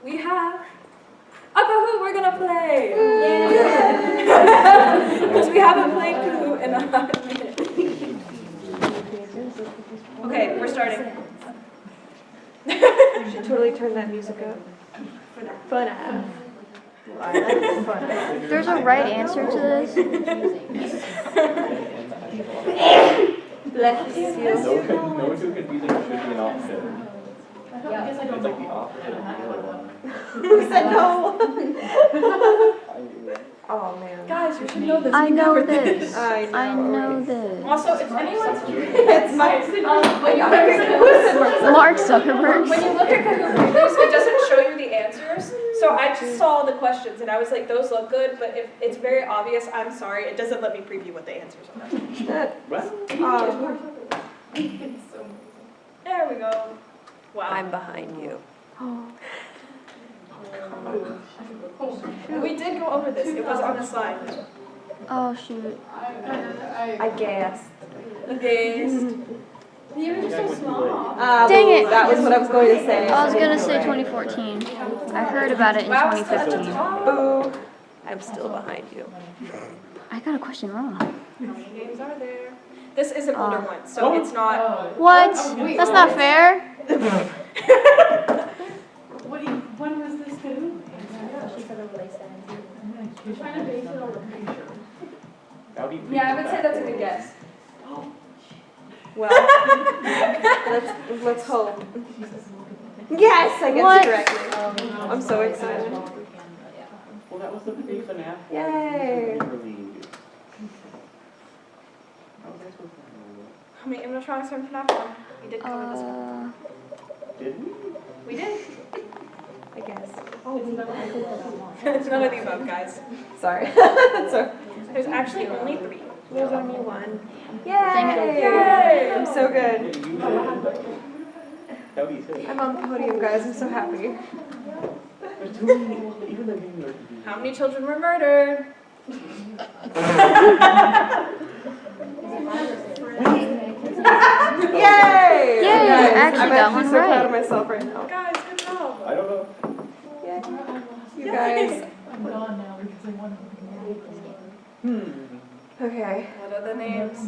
we have a Kahoot we're gonna play! Because we haven't played Kahoot in a hot minute. Okay, we're starting. You should totally turn that music up. FNAF. There's a right answer to this. Bless you. No too confusing should be an option. It's like the opposite of the other one. Who said no? Oh man. Guys, you should know this. I We know covered this. I know. I know this. Also, if anyone's It's my. when you look at Mark Zuckerberg. when you look at Kahoot reviews, it doesn't show you the answers. So I just saw the questions and I was like, those look good, but if it's very obvious, I'm sorry, it doesn't let me preview what the answers are. There we go. Wow. I'm behind you. We did go over this. It was on the slide. Oh shoot. I guessed. You were so small. Dang it. That was what I was going to say. I was gonna say 2014. I heard about it in 2015. Boo. I'm still behind you. I got a question wrong. How many games are there? This is an older one, so it's not. What? That's not fair. When was this due? You're trying to base it on the picture. Yeah, I would say that's a good guess. Well, let's hope. Yes, I guessed What? correctly. I'm so excited. that was the big FNAF. Yay. How many animatronics are in FNAF 1? We did cover this one. Did we? We did. I guess. It's none of the above, guys. Sorry. There's actually only 3. There's only one. Yay! Yay! I'm so good. That would be silly. I'm on the podium, guys. I'm so happy. There's too many, even the games are. How many children were murdered? Yay! Yay! Guys, Actually, I'm that actually one so proud right. of myself right now. Guys, good job. I don't know. Yay. You guys. I'm gone now because I wanted Okay. What are the names?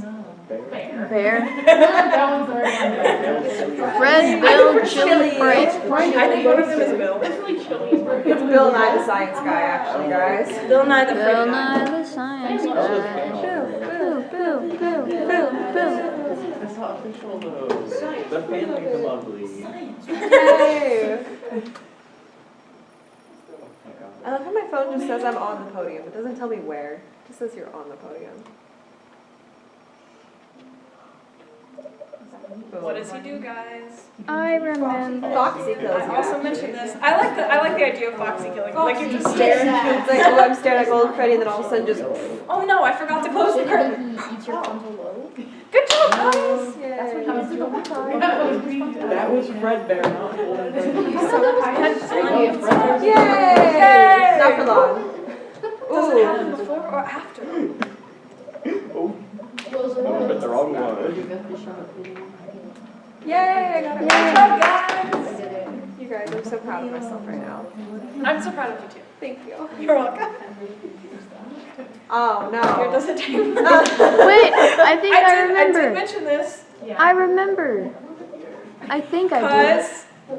Bear. Bear. That one's already on Fred, Bill, Chili, Frank. I think one of them is Bill. It's really chilly. It's Bill Nye the Science Guy, actually, guys. Bill Nye the Bill Freddy guy. Nye the Science Guy. Bill. That's not official though. The family is lovely. Yay! I love how my phone just says I'm on the podium. It doesn't tell me where. It just says you're on the podium. What does he do, guys? I remember. Foxy kills I you. also mentioned this. I like the idea of Foxy killing. Like you just stare. It's like, oh, I'm staring at Golden Freddy, and then all of a sudden just. Oh no, I forgot to close the curtain. He eats your frontal lobe. Good job, guys. That's what happens to the That was Fred Bear, not Golden Freddy. I had plenty of time. Yay! Not for long. Does it happen before or after? Oh. But the wrong one. Yay! I got it. Good job, guys. You guys, I'm so proud of myself right now. I'm so proud of you too. Thank you. You're welcome. Oh no. Here does it take. Wait, I think I I did remember. mention this. I remember. I think I Cause. did.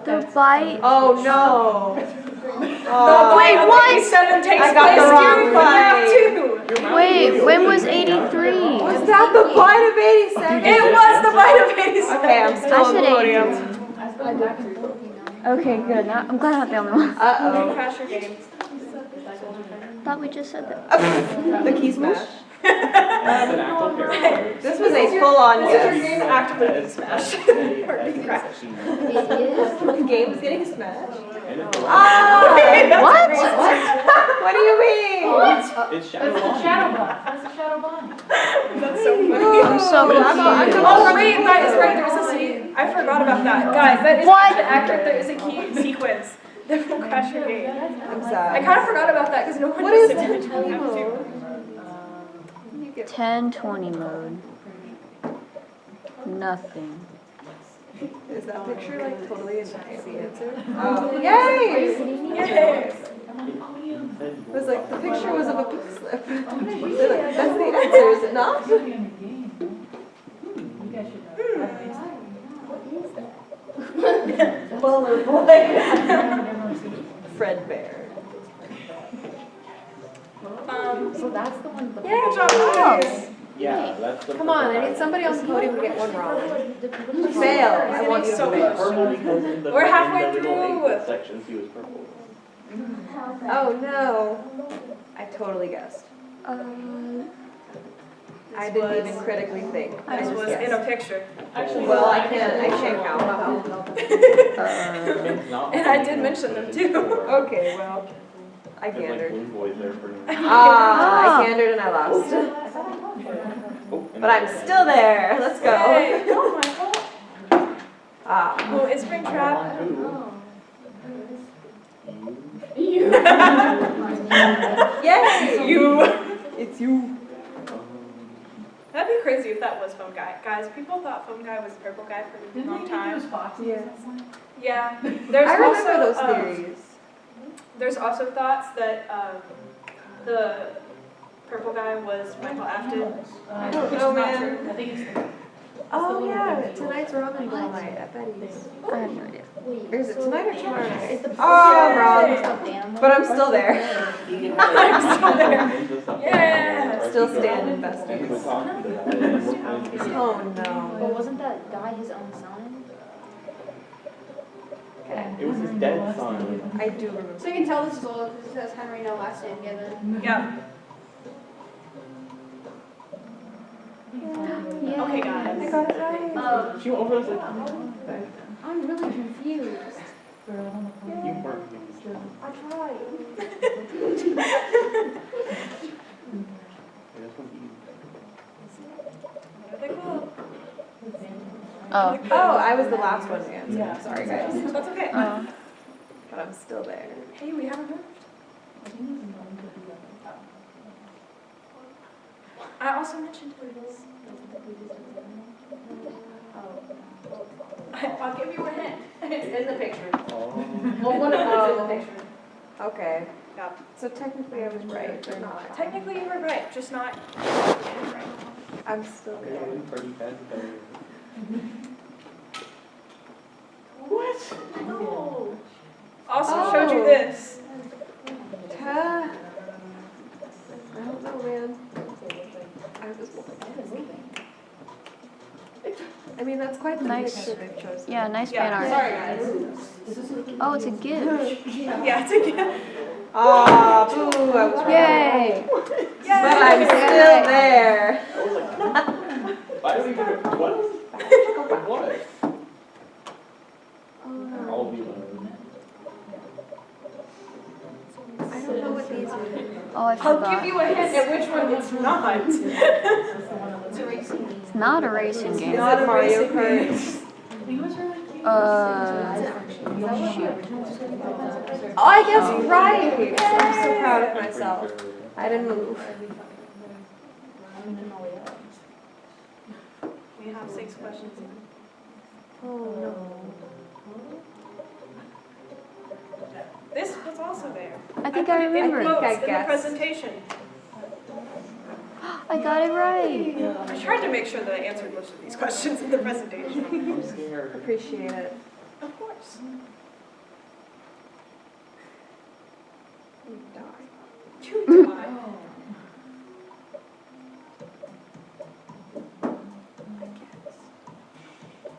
The bite. Oh no. Wait, what? 87 takes I got place the wrong during fight. FNAF 2. Wait, when was 83? Was that the bite of 87? It was the bite of 87. Okay, I'm still I on the said podium. Okay, good. Now, I'm glad I'm not the only one. Uh-oh. Crash your games. Thought we just said that. The key smash. That's an actual character. This was a full-on Your yes. game actively smashed. Or crash. The game is getting smashed. Ah! What? What do you mean? It's Shadow That's a Bond. shadow bomb. That's a shadow bomb. That's so funny. I'm so confused. Oh, right, that is right. There's a scene. I forgot about that. Guys, that is What? accurate. There is a key sequence that will crash your game. I'm I sad. kind of forgot about that because no one What does is it. 1020 mode? 1020 mode. Nothing. Is that picture like totally a fancy answer? Oh, yay! Yay! It was like, the picture was of a book slip. They're like, that's the answer, is it not? Baller boy. Fred Bear. So that's the one. Yeah, good job, guys. Yeah, that's the. Come on, I need somebody on the podium to get one wrong. Fail. I want you to So fail. Purple because in the We're halfway in the little through. 8 sections he was purple. Oh no. I totally guessed. I didn't even critically think. I This just was in a guessed. picture. Well, I can't count. And I did mention them too. Okay, well, I There's like gandered. blue boys there for me. I gandered and I lost. Oh, and But I'm then- still there. Let's go. Hey, oh my god. Ah. Oh, is Springtrap? Yay! You. It's you. That'd be crazy if that was Foam Guy. Guys, people thought Foam Guy was the purple guy for a long time. Yes. Yeah. There's I remember also, those theories. There's also thoughts that the purple guy was Michael Afton. I don't know, man. I think it's Oh yeah, tonight's ramen bowl night at Betty's. I have no idea. Or is it tonight or tomorrow night? Oh, I'm wrong. But I'm still there. I'm still there. Yeah. Still standing, besties. Oh no. But wasn't that guy his own son? It was his dead son. I do remember. So you can tell this is old because it says Henry, no last name given. Yeah. Yeah. Okay, guys. I got it right. She went over this like, I'm really confused. you weren't confused. I tried. Oh. Oh, I was the last one to answer. Sorry, guys. That's okay. But I'm still there. Hey, we haven't moved. I also mentioned FREDDYS. I'll give you a hint. It's in the picture. Well, one of them is in the picture. Okay. Yeah. So technically I was right, but not. Technically, you were right, just not right. I'm still there. Pretty bad. What? No. Also showed you this. I don't know, man. I mean, that's quite the Nice. picture they've chosen. Yeah, nice Yeah, fan art. sorry guys. Oh, it's a gift. Yeah, it's a gift. Ah, boo, I was wrong. Yay! But I'm still there. I was like, I don't even what? What? I'll be one. I don't know what these are. Oh, I I'll forgot. give you a hint at which one it's not. It's not a racing Is game. it Mario Kart? Shoot. Oh, I guess right. I'm so proud of myself. I didn't move. We have 6 questions. Oh no. This was also there. I think put I it in remember. quotes I in the guessed. presentation. I got it right. I tried to make sure that I answered most of these questions in the presentation. I'm scared. Appreciate it. Of course. You die. You die.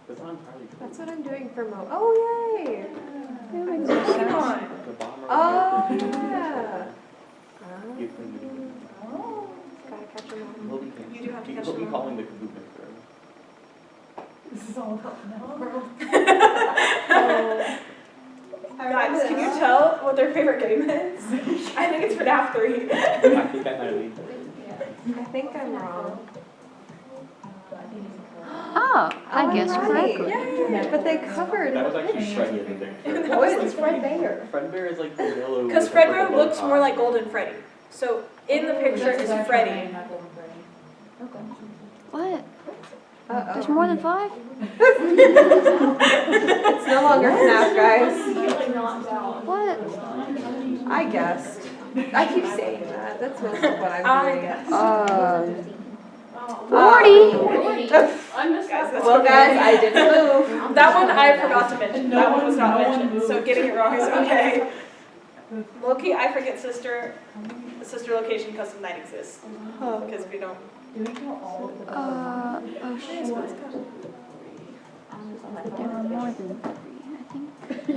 That's not entirely true. That's what I'm doing for Mo. Oh, yay! That makes no sense. Come on. The bomber. Oh, yeah. You clean the Gotta catch them all. You do have to catch He'll be them all. calling the kaboom mixer. Guys, can you tell what their favorite game is? I think it's FNAF 3. I think I might leave. I think I'm wrong. Oh, I guess correctly. Yeah, but they covered That was actually Freddy in there. What is Fred Bear? Fred Bear is like the yellow. Because with, Fred like, Bear the low looks top. more like Golden Freddy. So in the picture is Freddy. What? Uh-oh. There's more than 5? It's no longer FNAF, guys. What? I guessed. I keep saying that. That's most of what I'm doing. 40? Well, guys, I didn't move. That one I forgot to mention. That one was not mentioned. So getting it wrong is okay. Loki, I forget sister location custom night exists. Because we don't. Oh shit. There were more than 3, I think.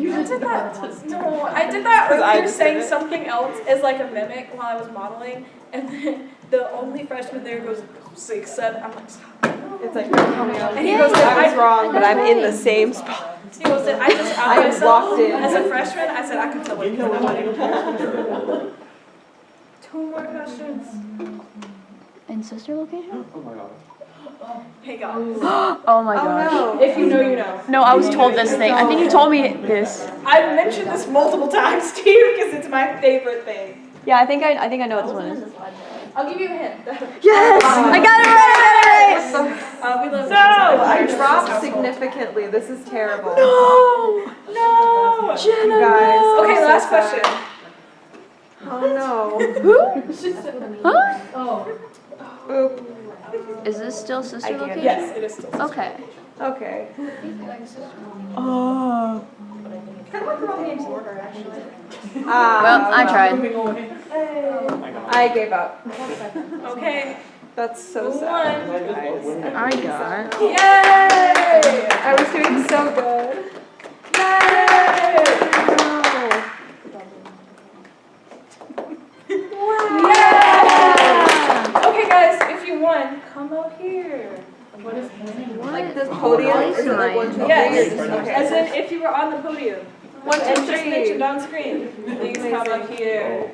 You did that. No, I did that earlier saying something else as like a mimic while I was modeling. And then the only freshman there goes 6, 7. I'm like, stop. It's like, and he goes, I was wrong, but I'm in the same spot. He goes, I just out I myself walked in. as a freshman. I said I could tell what you know. 2 more questions. In sister location? Oh my god. Hey guys. Oh my gosh. no. If you know, you know. No, I was told this thing. I think you told me this. I've mentioned this multiple times to you because it's my favorite thing. Yeah, I think I know what this one is. I'll give you a hint. Yes! I got it right! We live I dropped significantly. This is terrible. No! You guys. Okay, I'm so last sad. question. Oh no. Huh? Oop. Is this still sister location? Yes, it is still. Okay. Okay. Oh. Kind of like the wrong game's order, actually. Well, I tried. I gave up. Okay. That's so sad. I got. Yay! I was doing so good. Yay! Is it like 1, 2, 3? Yes. Okay. As in if you were on the podium. 1, 2, And just 3. mentioned on screen. Please come up here.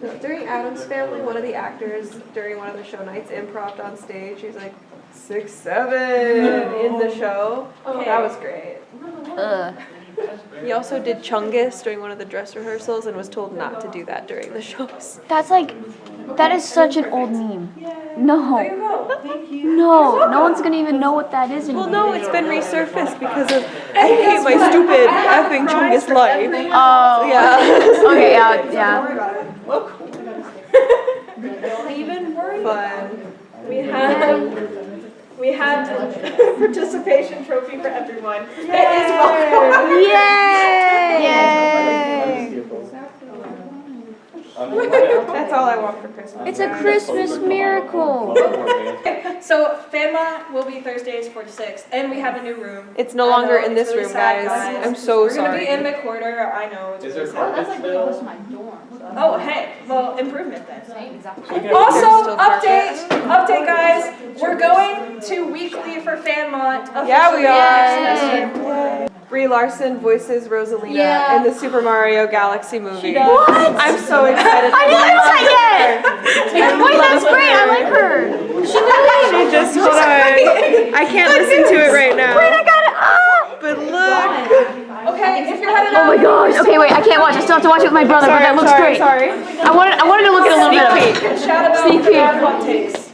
No, during Addams Family, one of the actors during one of the show nights improv on stage. He was like 6'7" in the show. Okay. That was great. He also did Chungus during one of the dress rehearsals and was told not to do that during the shows. That's like, that is such an old meme. No. There you go. Thank you. No one's gonna even know what that is anymore. Well, no, it's been resurfaced because of I hate my stupid effing Chungus life. Oh. Yeah. Okay, yeah. Don't even worry. Fun. We had a participation trophy for everyone. It is welcome. Yay! That's all I want for Christmas. It's a Christmas miracle. So Fan-mont will be Thursdays 4 to 6, and we have a new room. It's no longer in this room, guys. I'm so We're sorry. gonna be in the corner. I know. It's Is really there sad. That's like really still? close to my dorm. So Oh, hey. Well, improvement then. same exact. Also, update, guys. We're going to weekly for Fan-mont. Yeah, we officially are. next week. Brie Larson voices Rosalina Yeah. in the Super Mario Galaxy movie. What? I'm so excited. I didn't know that yet! Wait, that's great, I like her. She just, hold on. I can't listen to it right now. Wait, I got it! Ah! But look. Okay, if you're headed Oh out. my gosh, okay, wait, I can't watch it. I still have to watch it with my brother, but that looks great. Sorry. I wanted to look at it a little bit of it. Shout out Sneak for peek. bad hot takes.